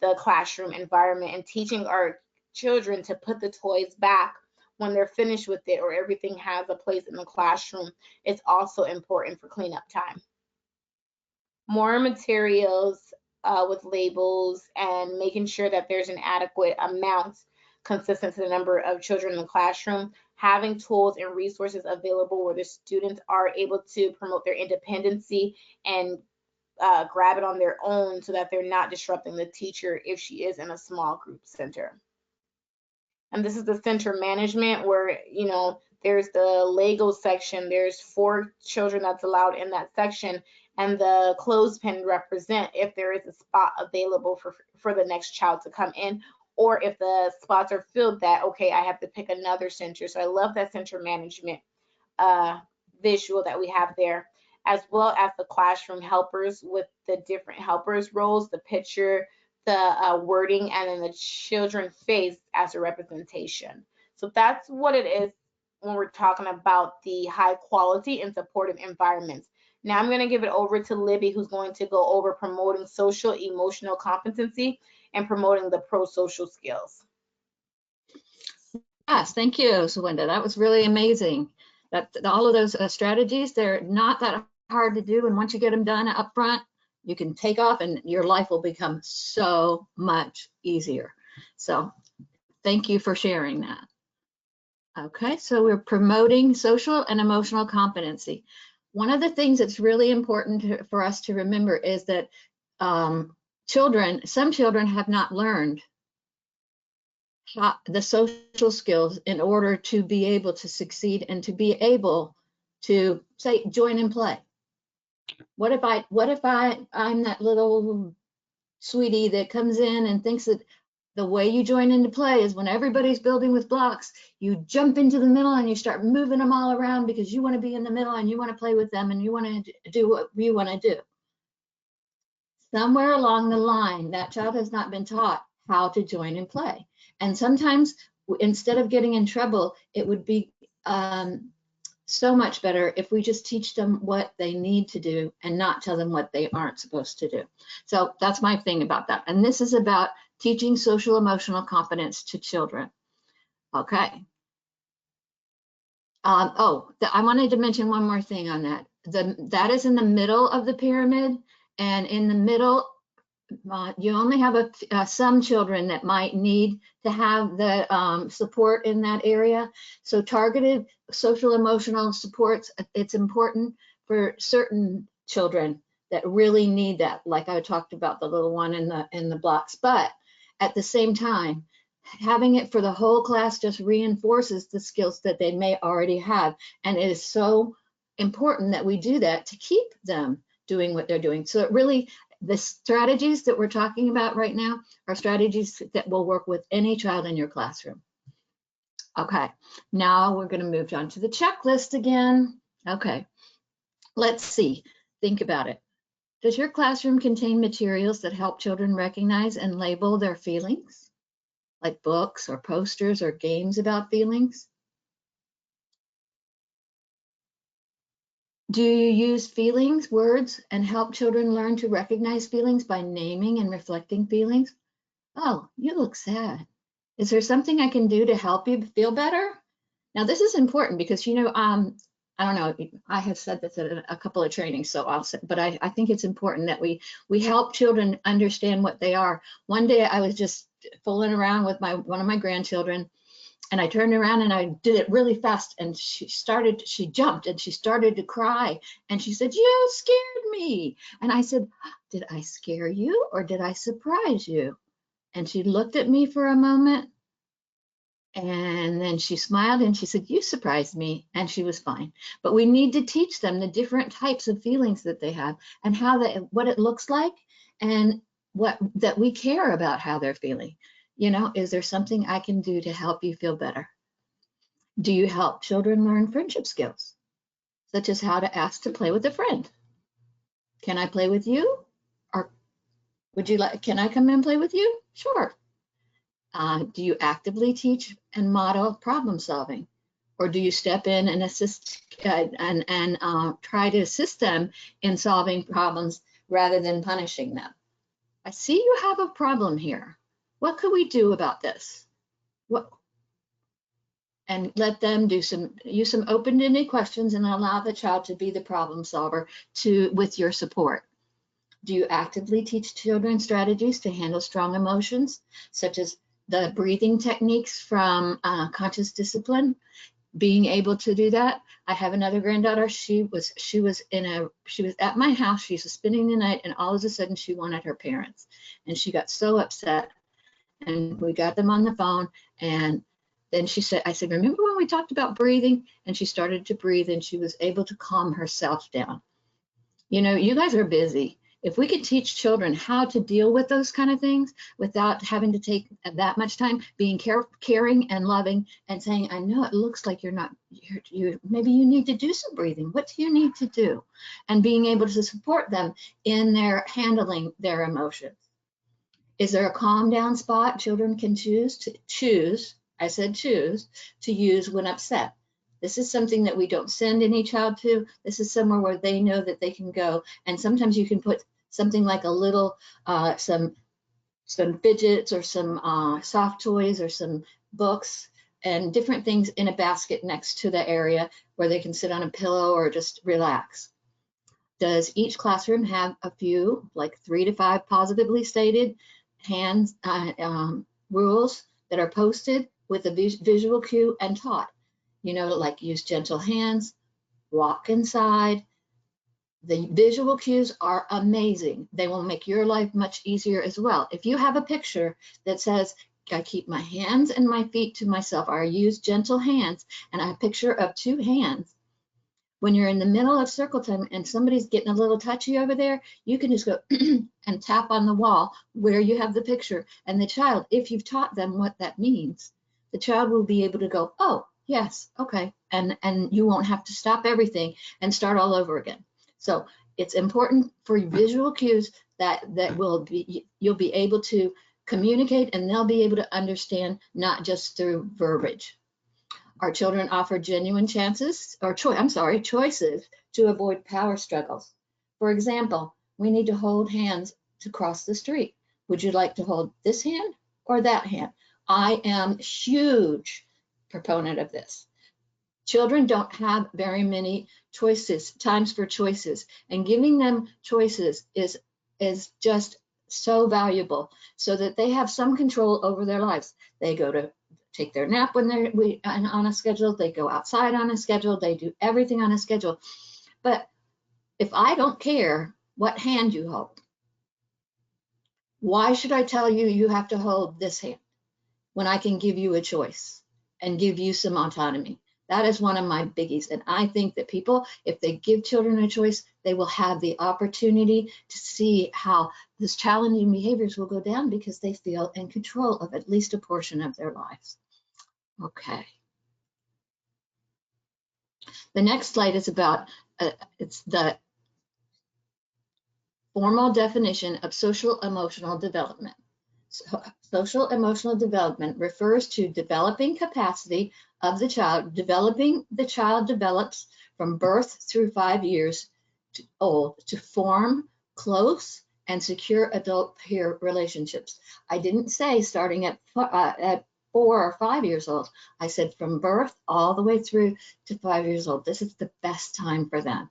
S1: the classroom environment and teaching our children to put the toys back when they're finished with it or everything has a place in the classroom. It's also important for cleanup time. More materials with labels and making sure that there's an adequate amount consistent to the number of children in the classroom, having tools and resources available where the students are able to promote their independency and grab it on their own so that they're not disrupting the teacher if she is in a small group center. And this is the center management where, there's the Lego section. There's 4 children that's allowed in that section. And the clothespin represent if there is a spot available for the next child to come in, or if the spots are filled that, okay, I have to pick another center. So I love that center management visual that we have there, as well as the classroom helpers with the different helpers roles, the picture, the wording, and then the children's face as a representation. So that's what it is when we're talking about the high quality and supportive environments. Now I'm going to give it over to Libby, who's going to go over promoting social emotional competency and promoting the pro-social skills.
S2: Yes, thank you, Sawenda. That was really amazing. All of those strategies, they're not that hard to do. And once you get them done up front, you can take off and your life will become so much easier. So thank you for sharing that. Okay, so we're promoting social and emotional competency. One of the things that's really important for us to remember is that some children have not learned the social skills in order to be able to succeed and to be able to say join and play. What if I'm that little sweetie that comes in and thinks that The way you join into play is when everybody's building with blocks, you jump into the middle and you start moving them all around because you want to be in the middle and you want to play with them and you want to do what you want to do. Somewhere along the line, that child has not been taught how to join and play. And sometimes instead of getting in trouble, it would be so much better if we just teach them what they need to do and not tell them what they aren't supposed to do. So that's my thing about that. And this is about teaching social emotional competence to children. Okay. I wanted to mention one more thing on that. That is in the middle of the pyramid, and in the middle, you only have some children that might need to have the support in that area. So targeted social emotional supports, it's important for certain children that really need that, like I talked about the little one in the blocks. But at the same time, having it for the whole class just reinforces the skills that they may already have. And it is so important that we do that to keep them doing what they're doing. So it really, the strategies that we're talking about right now are strategies that will work with any child in your classroom. Okay, now we're going to move on to the checklist again. Okay, let's see, think about it. Does your classroom contain materials that help children recognize and label their feelings? Like books or posters or games about feelings? Do you use feelings, words, and help children learn to recognize feelings by naming and reflecting feelings? Oh, you look sad. Is there something I can do to help you feel better? Now, this is important because, you know, I don't know, I have said this at a couple of trainings, so I'll say, but I think it's important that we help children understand what they are. One day I was just fooling around with one of my grandchildren, and I turned around and I did it really fast, and she jumped and she started to cry, and she said, "You scared me." And I said, "Did I scare you or did I surprise you?" And she looked at me for a moment, and then she smiled and she said, "You surprised me," and she was fine. But we need to teach them the different types of feelings that they have and what it looks like, and that we care about how they're feeling. You know, is there something I can do to help you feel better? Do you help children learn friendship skills, such as how to ask to play with a friend? Can I play with you? Or can I come and play with you? Sure. Do you actively teach and model problem solving? Or do you step in and assist and try to assist them in solving problems rather than punishing them? I see you have a problem here. What could we do about this? And let them use some open-ended questions and allow the child to be the problem solver with your support. Do you actively teach children strategies to handle strong emotions, such as the breathing techniques from conscious discipline? Being able to do that. I have another granddaughter. She was at my house. She was spending the night, and all of a sudden she wanted her parents, and she got so upset. And we got them on the phone, and then I said, "Remember when we talked about breathing?" And she started to breathe, and she was able to calm herself down. You know, you guys are busy. If we could teach children how to deal with those kind of things without having to take that much time, being caring and loving and saying, "I know it looks like maybe you need to do some breathing. What do you need to do?" And being able to support them in their handling their emotions. Is there a calm down spot children can choose to use when upset? This is something that we don't send any child to. This is somewhere where they know that they can go. And sometimes you can put something like a little, some fidgets or some soft toys or some books and different things in a basket next to the area where they can sit on a pillow or just relax. Does each classroom have a few, like 3 to 5 positively stated rules that are posted with a visual cue and taught? You know, like use gentle hands, walk inside. The visual cues are amazing. They will make your life much easier as well. If you have a picture that says, "I keep my hands and my feet to myself," or "I use gentle hands," and a picture of 2 hands, When you're in the middle of circle time and somebody's getting a little touchy over there, you can just go and tap on the wall where you have the picture. And the child, if you've taught them what that means, the child will be able to go, oh, yes, okay. And you won't have to stop everything and start all over again. So it's important for visual cues that you'll be able to communicate, and they'll be able to understand, not just through verbiage. Our children offer genuine choices to avoid power struggles. For example, we need to hold hands to cross the street. Would you like to hold this hand or that hand? I am a huge proponent of this. Children don't have very many times for choices, and giving them choices is just so valuable, so that they have some control over their lives. They go to take their nap when they're on a schedule, they go outside on a schedule, they do everything on a schedule. But if I don't care what hand you hold, why should I tell you you have to hold this hand when I can give you a choice and give you some autonomy? That is one of my biggies. And I think that people, if they give children a choice, they will have the opportunity to see how these challenging behaviors will go down, because they feel in control of at least a portion of their lives. Okay. The next slide is about, it's the formal definition of social emotional development. So, social emotional development refers to developing capacity of the child. The child develops from birth through 5 years old to form close and secure adult peer relationships. I didn't say starting at 4 or 5 years old. I said from birth all the way through to 5 years old. This is the best time for them.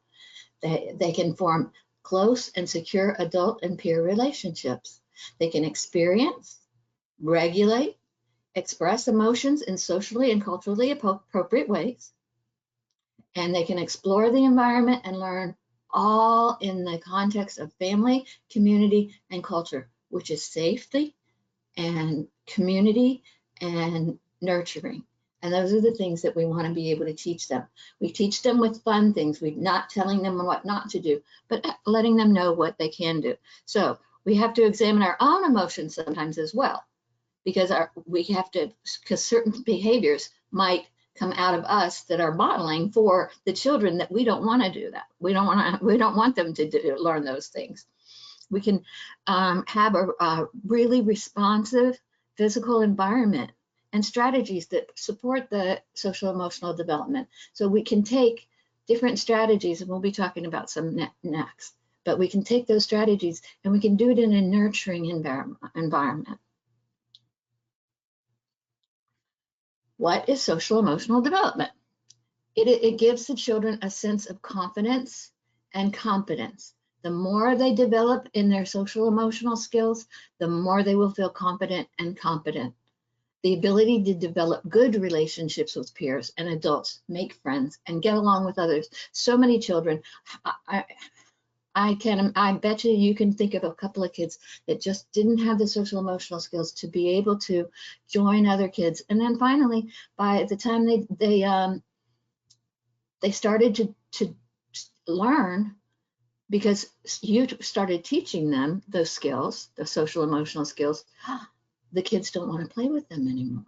S2: They can form close and secure adult and peer relationships. They can experience, regulate, express emotions in socially and culturally appropriate ways. And they can explore the environment and learn, all in the context of family, community, and culture, which is safety and community and nurturing. And those are the things that we want to be able to teach them. We teach them with fun things. We're not telling them what not to do, but letting them know what they can do. So we have to examine our own emotions sometimes as well, because certain behaviors might come out of us that are modeling for the children that we don't want to do that. We don't want them to learn those things. We can have a really responsive physical environment and strategies that support the social emotional development. So we can take different strategies, and we'll be talking about some next, but we can take those strategies and we can do it in a nurturing environment. What is social emotional development? It gives the children a sense of confidence and competence. The more they develop in their social emotional skills, the more they will feel confident and competent. The ability to develop good relationships with peers and adults, make friends, and get along with others. So many children, I bet you can think of a couple of kids that just didn't have the social emotional skills to be able to join other kids. And then finally, by the time they started to learn, because you started teaching them those skills, the social emotional skills, the kids don't want to play with them anymore.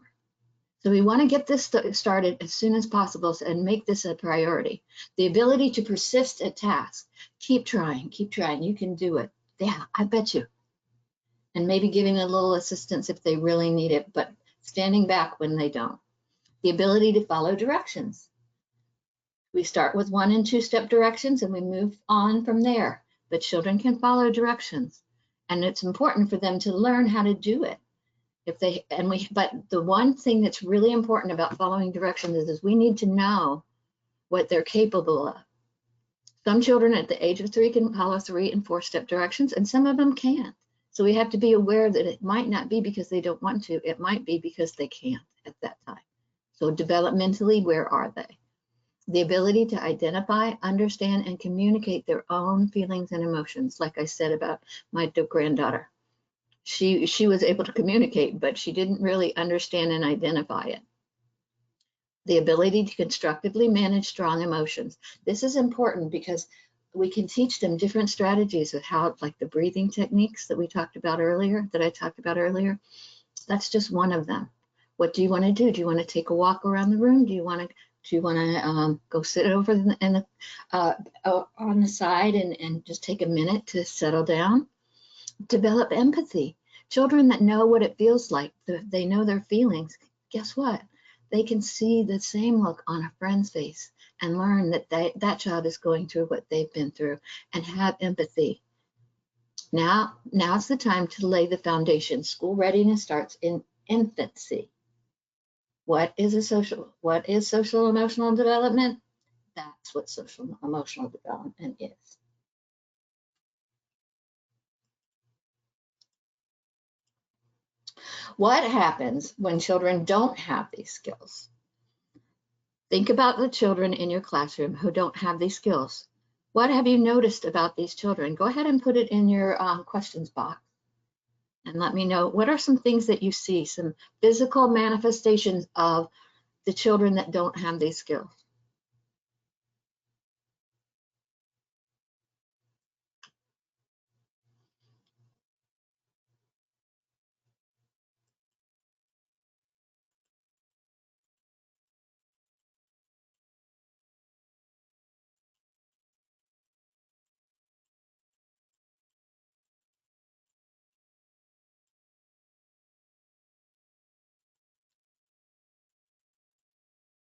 S2: So we want to get this started as soon as possible and make this a priority. The ability to persist at tasks. Keep trying, you can do it. Yeah, I bet you. And maybe giving a little assistance if they really need it, but standing back when they don't. The ability to follow directions. We start with 1- and 2-step directions and we move on from there. But children can follow directions, and it's important for them to learn how to do it. But the one thing that's really important about following directions is we need to know what they're capable of. Some children at the age of 3 can follow 3- and 4-step directions, and some of them can't. So we have to be aware that it might not be because they don't want to, it might be because they can't at that time. So developmentally, where are they? The ability to identify, understand, and communicate their own feelings and emotions, like I said about my granddaughter. She was able to communicate, but she didn't really understand and identify it. the ability to constructively manage strong emotions. This is important because we can teach them different strategies of how, like the breathing techniques that I talked about earlier. That's just one of them. What do you want to do? Do you want to take a walk around the room? Do you want to go sit over on the side and just take a minute to settle down? Develop empathy. Children that know what it feels like, they know their feelings. Guess what? They can see the same look on a friend's face and learn that that child is going through what they've been through and have empathy. Now's the time to lay the foundation. School readiness starts in infancy. What is social emotional development? That's what social emotional development is. What happens when children don't have these skills? Think about the children in your classroom who don't have these skills. What have you noticed about these children? Go ahead and put it in your questions box and let me know, what are some things that you see, some physical manifestations of the children that don't have these skills?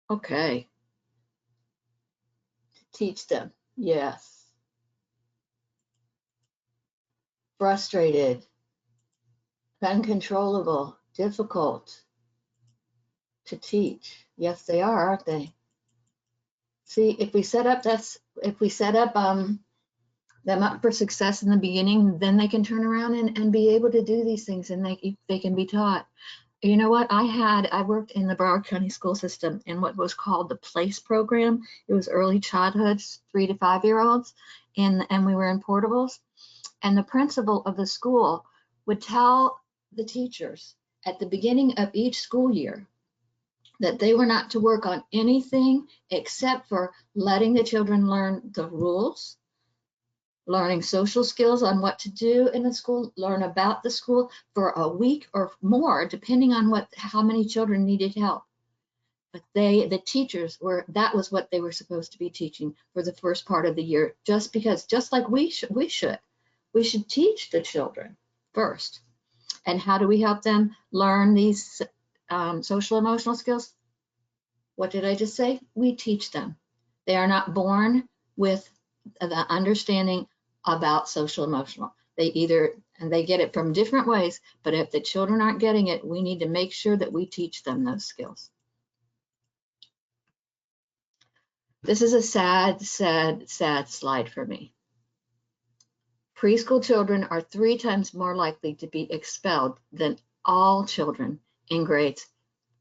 S2: Okay. Teach them. Yes. Frustrated, uncontrollable, difficult to teach. Yes, they are, aren't they? See, if we set up them up for success in the beginning, then they can turn around and be able to do these things, and they can be taught. You know what? I worked in the Broward County school system in what was called the PLACE program. It was early childhoods, 3 to 5 year olds, and we were in portables. And the principal of the school would tell the teachers at the beginning of each school year that they were not to work on anything except for letting the children learn the rules, learning social skills on what to do in the school, learn about the school for a week or more, depending on how many children needed help. But the teachers that was what they were supposed to be teaching for the first part of the year, just like we should teach the children first. And how do we help them learn these social emotional skills? What did I just say? We teach them. They are not born with the understanding about social emotional. They get it from different ways, but if the children aren't getting it, we need to make sure that we teach them those skills. This is a sad, sad, sad slide for me. Preschool children are 3 times more likely to be expelled than all children in grades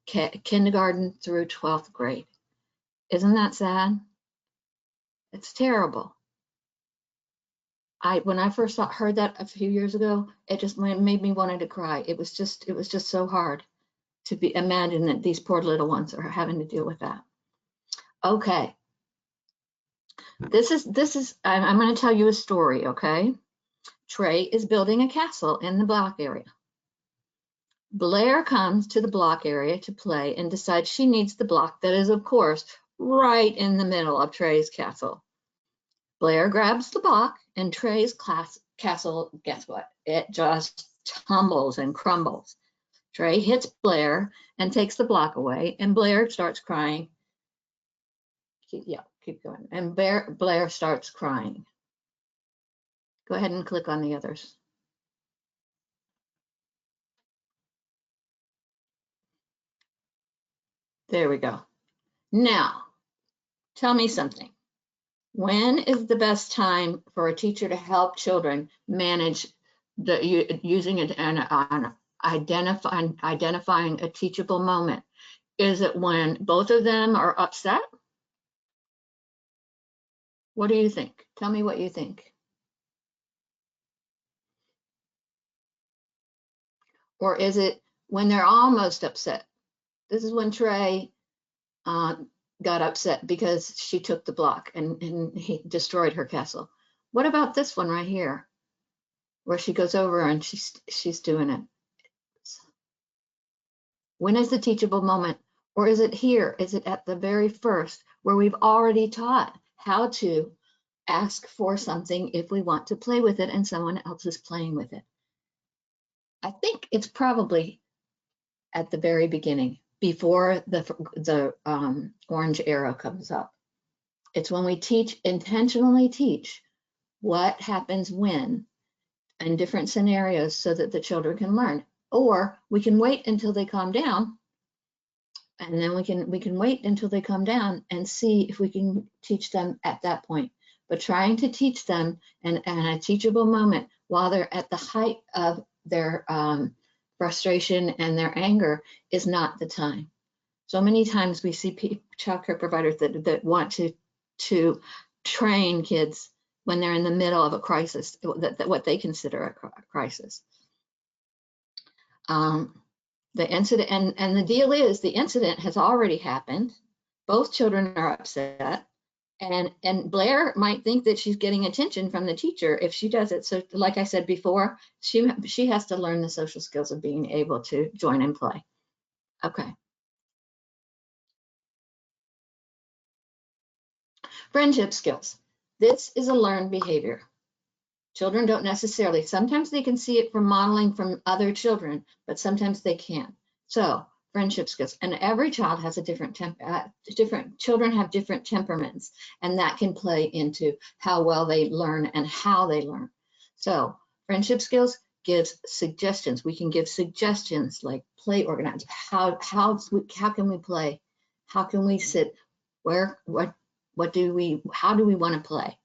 S2: kindergarten through 12th grade. Isn't that sad? It's terrible. When I first heard that a few years ago, it just made me wanted to cry. It was just so hard to imagine that these poor little ones are having to deal with that. Okay. I'm going to tell you a story, okay? Trey is building a castle in the block area. Blair comes to the block area to play and decides she needs the block that is, of course, right in the middle of Trey's castle. Blair grabs the block and Trey's castle, guess what? It just tumbles and crumbles. Trey hits Blair and takes the block away, and Blair starts crying. Keep going. And Blair starts crying. Go ahead and click on the others. There we go. Now, tell me something. When is the best time for a teacher to help children manage using it and identifying a teachable moment? Is it when both of them are upset? What do you think? Tell me what you think. Or is it when they're almost upset? This is when Trey got upset because she took the block and he destroyed her castle. What about this one right here, where she goes over and she's doing it? When is the teachable moment? Or is it here? Is it at the very first, where we've already taught how to ask for something if we want to play with it and someone else is playing with it? I think it's probably at the very beginning, before the orange arrow comes up. It's when we intentionally teach what happens when in different scenarios so that the children can learn. Or we can wait until they calm down, and then we can wait until they calm down and see if we can teach them at that point. But trying to teach them in a teachable moment while they're at the height of their frustration and their anger is not the time. So many times we see child care providers that want to train kids when they're in the middle of a crisis, what they consider a crisis. The incident, and the deal is the incident has already happened. Both children are upset, and Blair might think that she's getting attention from the teacher if she does it. So like I said before, she has to learn the social skills of being able to join and play. Okay. Friendship skills. This is a learned behavior. Children don't necessarily, sometimes they can see it from modeling from other children, but sometimes they can't. So friendship skills, and every child has a different children have different temperaments, and that can play into how well they learn and how they learn. So friendship skills gives suggestions. We can give suggestions like play organized. How can we play? How can we sit? How do we want to play?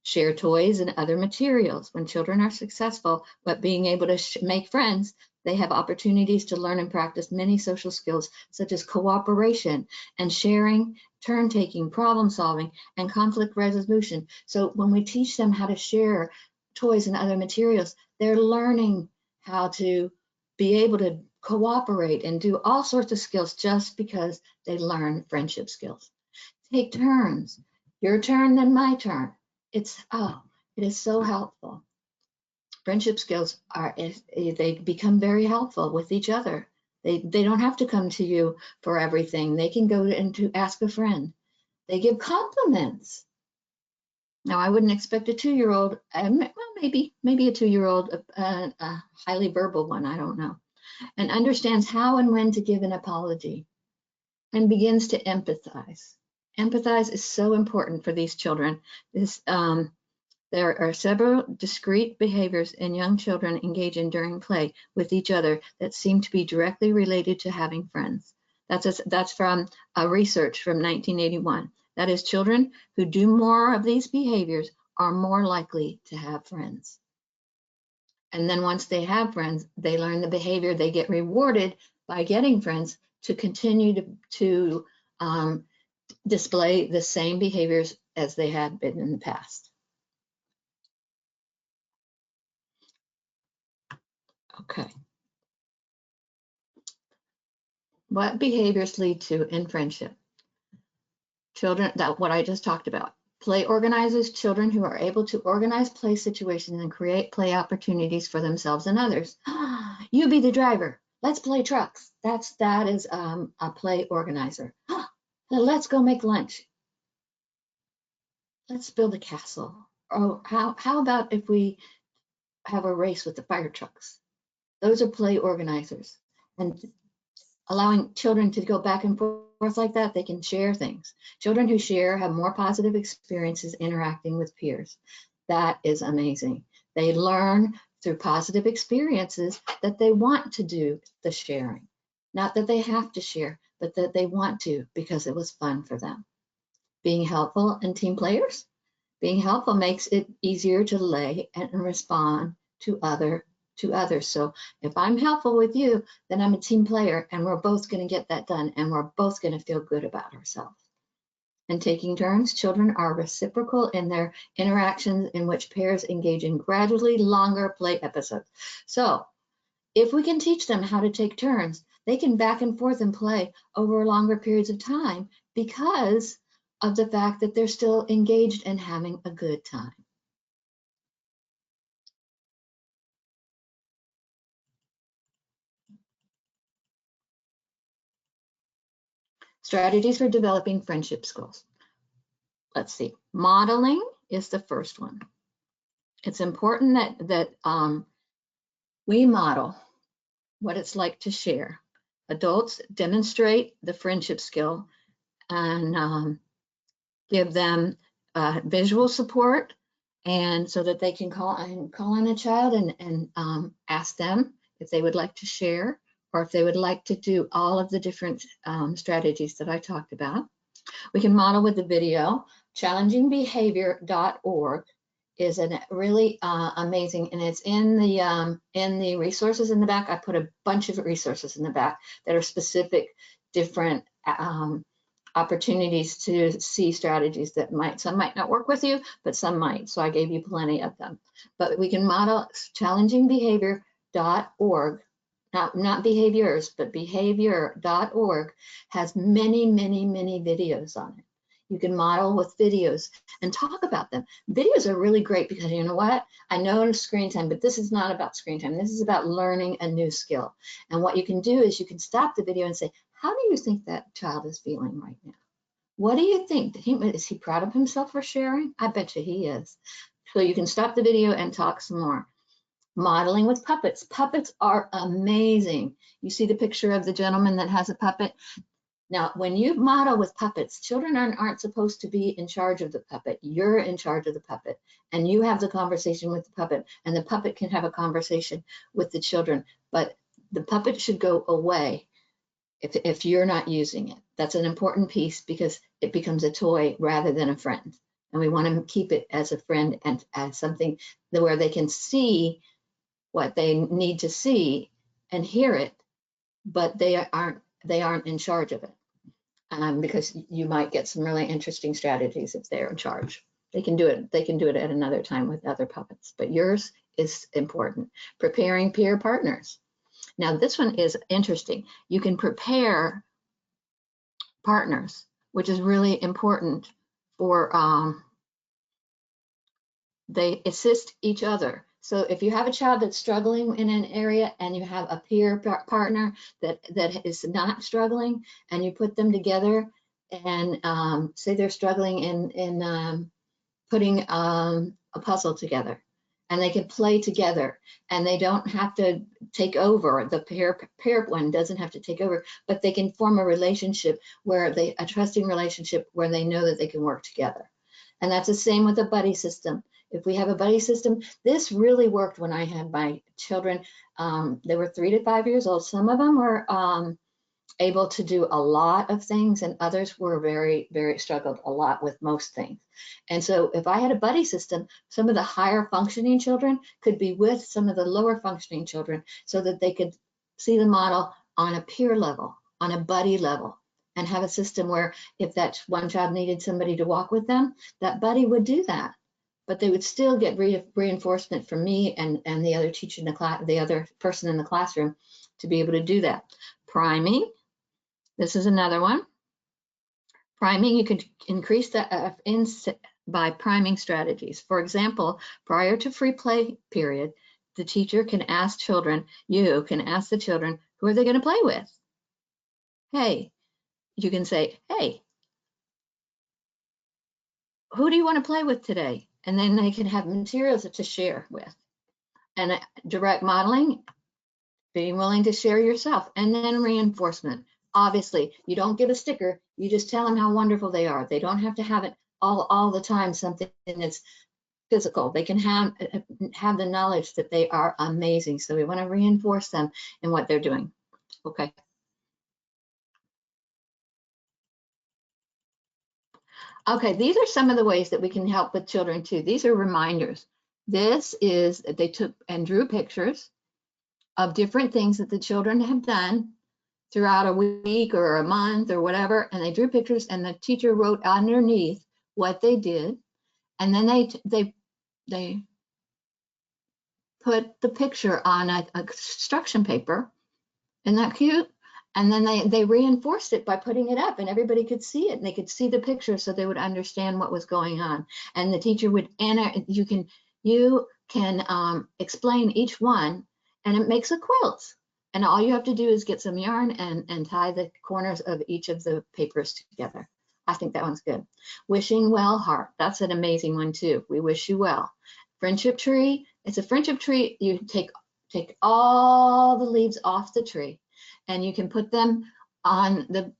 S2: Share toys and other materials. When children are successful at being able to make friends, they have opportunities to learn and practice many social skills, such as cooperation and sharing, turn taking, problem solving, and conflict resolution. So when we teach them how to share toys and other materials, they're learning how to be able to cooperate and do all sorts of skills just because they learn friendship skills. Take turns. Your turn, then my turn. It is so helpful. Friendship skills they become very helpful with each other. They don't have to come to you for everything. They can go and to ask a friend. They give compliments. Now, I wouldn't expect a 2-year-old, well, maybe a 2-year-old, a highly verbal one, I don't know, and understands how and when to give an apology and begins to empathize. Empathize is so important for these children. There are several discrete behaviors in young children engage in during play with each other that seem to be directly related to having friends. That's from a research from 1981. That is, children who do more of these behaviors are more likely to have friends. And then once they have friends, they learn the behavior. They get rewarded by getting friends to continue to display the same behaviors as they had been in the past. Okay. What behaviors lead to in friendship? Children, what I just talked about. Play organizers, children who are able to organize play situations and create play opportunities for themselves and others. You be the driver. Let's play trucks. That is a play organizer. Let's go make lunch. Let's build a castle. Oh, how about if we have a race with the fire trucks? Those are play organizers. And allowing children to go back and forth like that, they can share things. Children who share have more positive experiences interacting with peers. That is amazing. They learn through positive experiences that they want to do the sharing. Not that they have to share, but that they want to because it was fun for them. Being helpful and team players. Being helpful makes it easier to lay and respond to others. So if I'm helpful with you, then I'm a team player and we're both going to get that done and we're both going to feel good about ourselves. And taking turns, children are reciprocal in their interactions in which pairs engage in gradually longer play episodes. So if we can teach them how to take turns, they can back and forth and play over longer periods of time because of the fact that they're still engaged and having a good time. Strategies for developing friendship skills. Let's see, modeling is the first one. It's important that we model what it's like to share. Adults demonstrate the friendship skill and give them visual support, and so that they can call in a child and ask them if they would like to share, or if they would like to do all of the different strategies that I talked about. We can model with the video. Challengingbehavior.org is really amazing, and it's in the resources in the back. I put a bunch of resources in the back that are specific, different opportunities to see strategies that some might not work with you, but some might. So I gave you plenty of them. But we can model. Challengingbehavior.org, not behaviors, but behavior.org has many videos on it. You can model with videos and talk about them. Videos are really great because, you know what? I know screen time, but this is not about screen time. This is about learning a new skill. And what you can do is you can stop the video and say, how do you think that child is feeling right now? What do you think? Is he proud of himself for sharing? I bet you he is. So you can stop the video and talk some more. Modeling with puppets. Puppets are amazing. You see the picture of the gentleman that has a puppet? Now, when you model with puppets, children aren't supposed to be in charge of the puppet. You're in charge of the puppet, and you have the conversation with the puppet, and the puppet can have a conversation with the children, but the puppet should go away if you're not using it. That's an important piece because it becomes a toy rather than a friend. And we want to keep it as a friend and as something where they can see what they need to see and hear it, but they aren't in charge of it. Because you might get some really interesting strategies if they're in charge. They can do it at another time with other puppets, but yours is important. Preparing peer partners. Now this one is interesting. You can prepare partners, which is really important for they assist each other. So if you have a child that's struggling in an area and you have a peer partner that is not struggling, and you put them together and say they're struggling in putting a puzzle together, and they can play together, and they don't have to take over. The pair one doesn't have to take over, but they can form a relationship where a trusting relationship where they know that they can work together. And that's the same with a buddy system. If we have a buddy system, this really worked when I had my children. They were 3 to 5 years old. Some of them were able to do a lot of things, and others were very struggled a lot with most things. And so if I had a buddy system, some of the higher functioning children could be with some of the lower functioning children so that they could see the model on a peer level, on a buddy level, and have a system where if that one child needed somebody to walk with them, that buddy would do that. But they would still get reinforcement from me and the other teacher in the class, the other person in the classroom, to be able to do that. Priming. This is another one. Priming, you could increase the by priming strategies. For example, prior to free play period, the teacher can ask children, you can ask the children, who are they going to play with? Hey, you can say, hey, who do you want to play with today? And then they can have materials to share with. And direct modeling, being willing to share yourself, and then reinforcement. Obviously, you don't give a sticker, you just tell them how wonderful they are. They don't have to have it all the time, something that's physical. They can have the knowledge that they are amazing. So we want to reinforce them in what they're doing. Okay. Okay, these are some of the ways that we can help with children too. These are reminders. This is, they took and drew pictures of different things that the children have done throughout a week or a month or whatever, and they drew pictures, and the teacher wrote underneath what they did, and then they put the picture on a construction paper. Isn't that cute? And then they reinforced it by putting it up, and everybody could see it, and they could see the picture, so they would understand what was going on. And the teacher would enter. You can explain each one, and it makes a quilt. And all you have to do is get some yarn and tie the corners of each of the papers together. I think that one's good. Wishing well heart. That's an amazing one too. We wish you well. Friendship tree. It's a friendship tree. You take all the leaves off the tree, and you can put them on the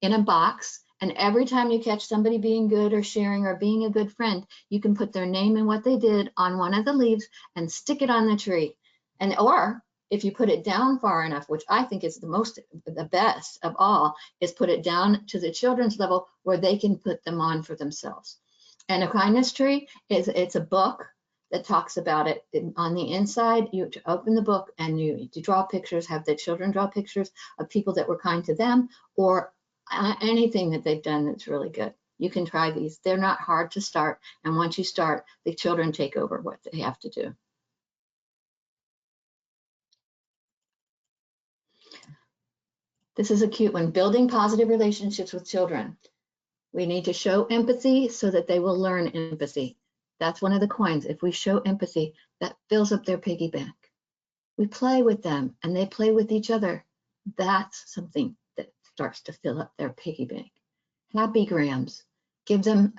S2: in a box. And every time you catch somebody being good or sharing or being a good friend, you can put their name and what they did on one of the leaves and stick it on the tree. And or if you put it down far enough, which I think is the best of all, is put it down to the children's level where they can put them on for themselves. And a kindness tree it's a book that talks about it. On the inside, you open the book and you draw pictures, have the children draw pictures of people that were kind to them, or anything that they've done that's really good. You can try these. They're not hard to start. And once you start, the children take over what they have to do. This is a cute one. Building positive relationships with children. We need to show empathy so that they will learn empathy. That's one of the coins. If we show empathy, that fills up their piggy bank. We play with them and they play with each other. That's something that starts to fill up their piggy bank. Happy grams. Give them,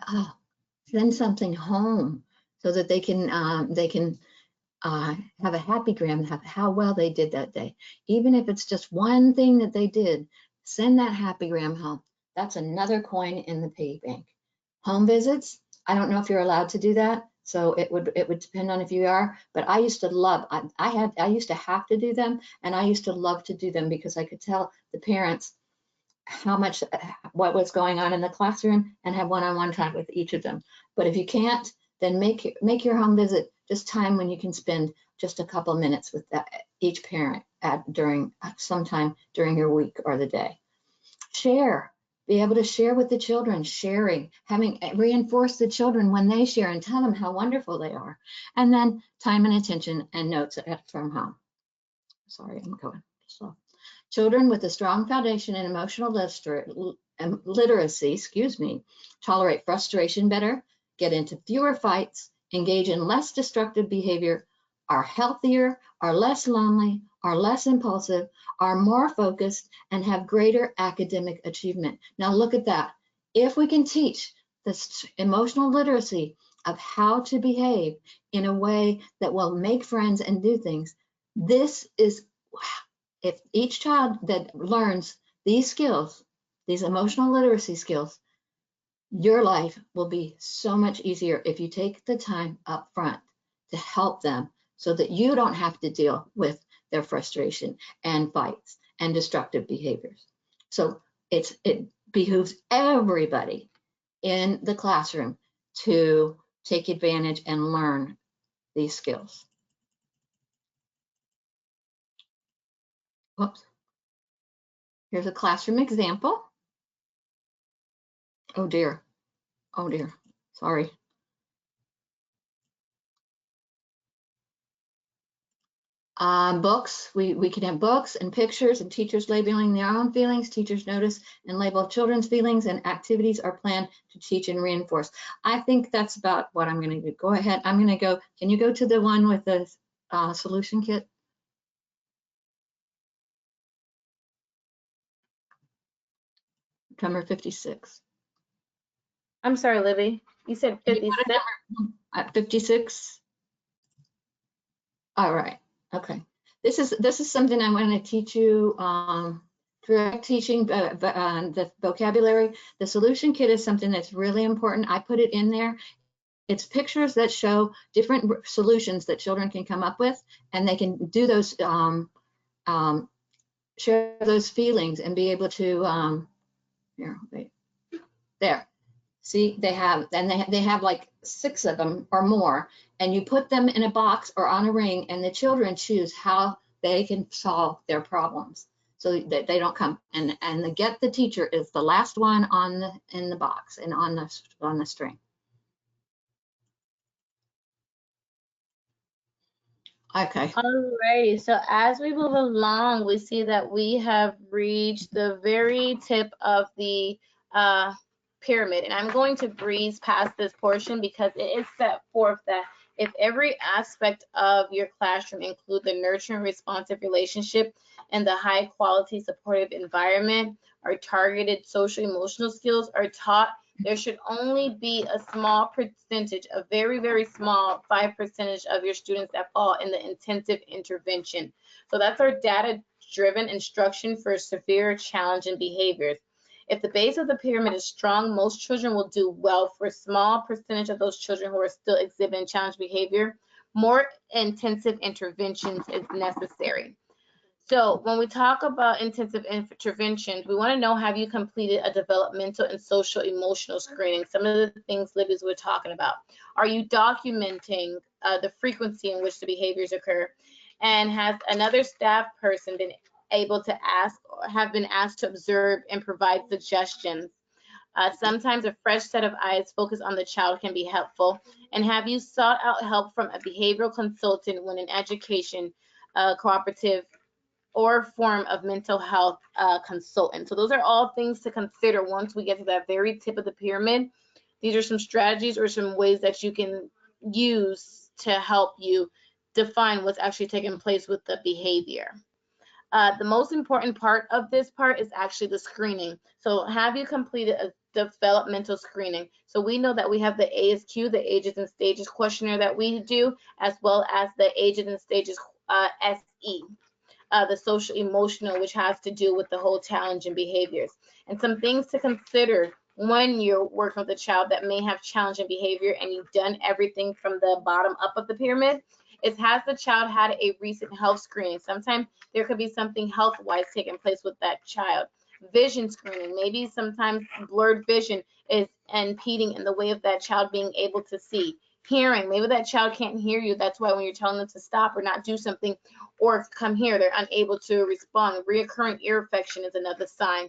S2: send something home so that they can have a happy gram, have how well they did that day. Even if it's just one thing that they did, send that happy gram home. That's another coin in the piggy bank. Home visits, I don't know if you're allowed to do that, so it would depend on if you are, but I used to love, I used to have to do them, and I used to love to do them because I could tell the parents how much, what was going on in the classroom and have one-on-one time with each of them. But if you can't, then make your home visit just time when you can spend just a couple minutes with each parent sometime during your week or the day. Share, be able to share with the children, sharing, reinforce the children when they share and tell them how wonderful they are. And then time and attention and notes from home. Sorry, I'm going slow. Children with a strong foundation in emotional literacy, tolerate frustration better, get into fewer fights, engage in less destructive behavior, are healthier, are less lonely, are less impulsive, are more focused, and have greater academic achievement. Now look at that. If we can teach this emotional literacy of how to behave in a way that will make friends and do things, this is, if each child that learns these skills, these emotional literacy skills, your life will be so much easier if you take the time up front to help them so that you don't have to deal with their frustration and fights and destructive behaviors. So it behooves everybody in the classroom to take advantage and learn these skills. Whoops. Here's a classroom example. Oh dear. Oh dear. Sorry. Books, we can have books and pictures and teachers labeling their own feelings. Teachers notice and label children's feelings, and activities are planned to teach and reinforce. I think that's about what I'm going to do. Go ahead. I'm going to go. Can you go to the one with the solution kit? Number 56.
S1: I'm sorry, Libby. You said 56?
S2: 56. All right. Okay. This is something I want to teach you through teaching the vocabulary. The solution kit is something that's really important. I put it in there. It's pictures that show different solutions that children can come up with, and they can do those, share those feelings and be able to, here, wait, there. See, they have like 6 of them or more, and you put them in a box or on a ring, and the children choose how they can solve their problems so that they don't come. And the get the teacher is the last one in the box and on the string. Okay.
S1: Alrighty, so as we move along, we see that we have reached the very tip of the pyramid. And I'm going to breeze past this portion because it is set forth that if every aspect of your classroom include the nurturing, responsive relationship and the high quality supportive environment, our targeted social emotional skills are taught, there should only be a small percentage, a very, very small 5% of your students that fall in the intensive intervention. So that's our data-driven instruction for severe challenging behaviors. If the base of the pyramid is strong, most children will do well. For a small percentage of those children who are still exhibiting challenged behavior, more intensive interventions is necessary. So when we talk about intensive interventions, we want to know, have you completed a developmental and social emotional screening? Some of the things Libby's were talking about. Are you documenting the frequency in which the behaviors occur? And has another staff person been able to ask or have been asked to observe and provide suggestions? Sometimes a fresh set of eyes focused on the child can be helpful. And have you sought out help from a behavioral consultant when an education cooperative or form of mental health consultant? So those are all things to consider once we get to that very tip of the pyramid. These are some strategies or some ways that you can use to help you define what's actually taking place with the behavior. The most important part of this part is actually the screening. So have you completed a developmental screening? So we know that we have the ASQ, the Ages and Stages questionnaire that we do, as well as the Ages and Stages SE. The social emotional, which has to do with the whole challenge and behaviors. And some things to consider when you're working with a child that may have challenging behavior and you've done everything from the bottom up of the pyramid is, has the child had a recent health screening? Sometimes there could be something health-wise taking place with that child. Vision screening, maybe sometimes blurred vision is impeding in the way of that child being able to see. Hearing, maybe that child can't hear you. That's why when you're telling them to stop or not do something or come here, they're unable to respond. Reoccurring ear infection is another sign.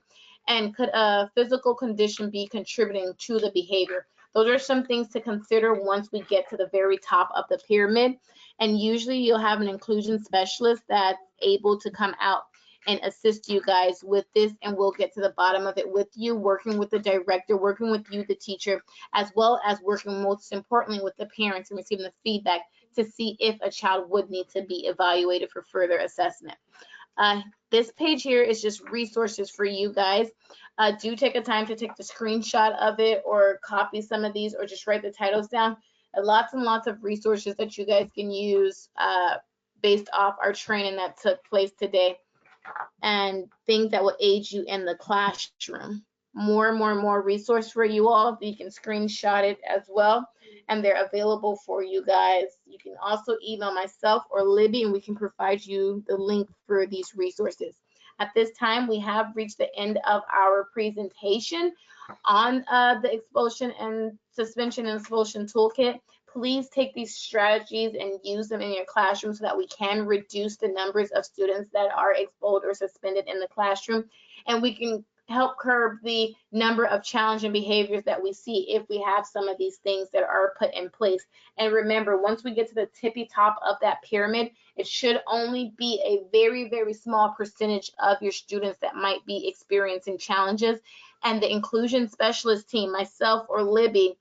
S1: And could a physical condition be contributing to the behavior? Those are some things to consider once we get to the very top of the pyramid. And usually you'll have an inclusion specialist that's able to come out and assist you guys with this, and we'll get to the bottom of it with you, working with the director, working with you, the teacher, as well as working most importantly with the parents and receiving the feedback to see if a child would need to be evaluated for further assessment. This page here is just resources for you guys. Do take a time to take the screenshot of it or copy some of these or just write the titles down. Lots and lots of resources that you guys can use based off our training that took place today, and things that will aid you in the classroom. More resource for you all. You can screenshot it as well, and they're available for you guys. You can also email myself or Libby, and we can provide you the link for these resources. At this time, we have reached the end of our presentation on the expulsion and suspension and expulsion toolkit. Please take these strategies and use them in your classroom so that we can reduce the numbers of students that are expelled or suspended in the classroom, and we can help curb the number of challenging behaviors that we see if we have some of these things that are put in place. And remember, once we get to the tippy top of that pyramid, it should only be a very, very small percentage of your students that might be experiencing challenges. And the inclusion specialist team, myself or Libby,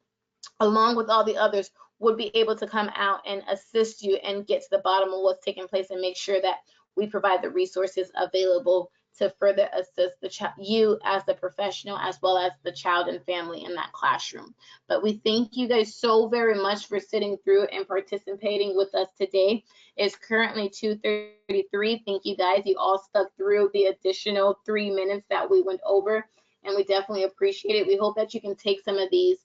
S1: along with all the others, would be able to come out and assist you and get to the bottom of what's taking place and make sure that we provide the resources available to further assist you as the professional as well as the child and family in that classroom. But we thank you guys so very much for sitting through and participating with us today. It's currently 2:33. Thank you guys. You all stuck through the additional 3 minutes that we went over, and we definitely appreciate it. We hope that you can take some of these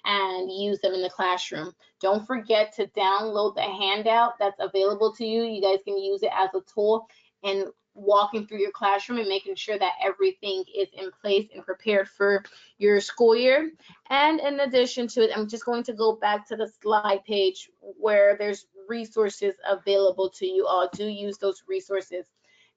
S1: and use them in the classroom. Don't forget to download the handout that's available to you. You guys can use it as a tool in walking through your classroom and making sure that everything is in place and prepared for your school year. And in addition to it, I'm just going to go back to the slide page where there's resources available to you all. Do use those resources.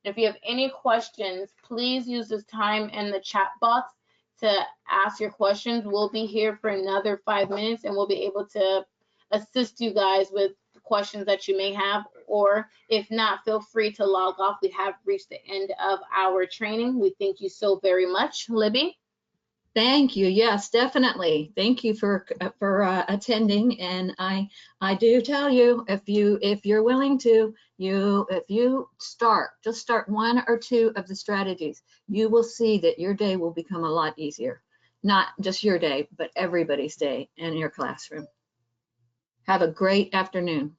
S1: And if you have any questions, please use this time in the chat box to ask your questions. We'll be here for another 5 minutes and we'll be able to assist you guys with questions that you may have or if not, feel free to log off. We have reached the end of our training. We thank you so very much. Libby?
S2: Thank you. Yes, definitely. Thank you for attending. And I do tell you, if you're willing to, if you just start one or two of the strategies, you will see that your day will become a lot easier. Not just your day, but everybody's day in your classroom. Have a great afternoon.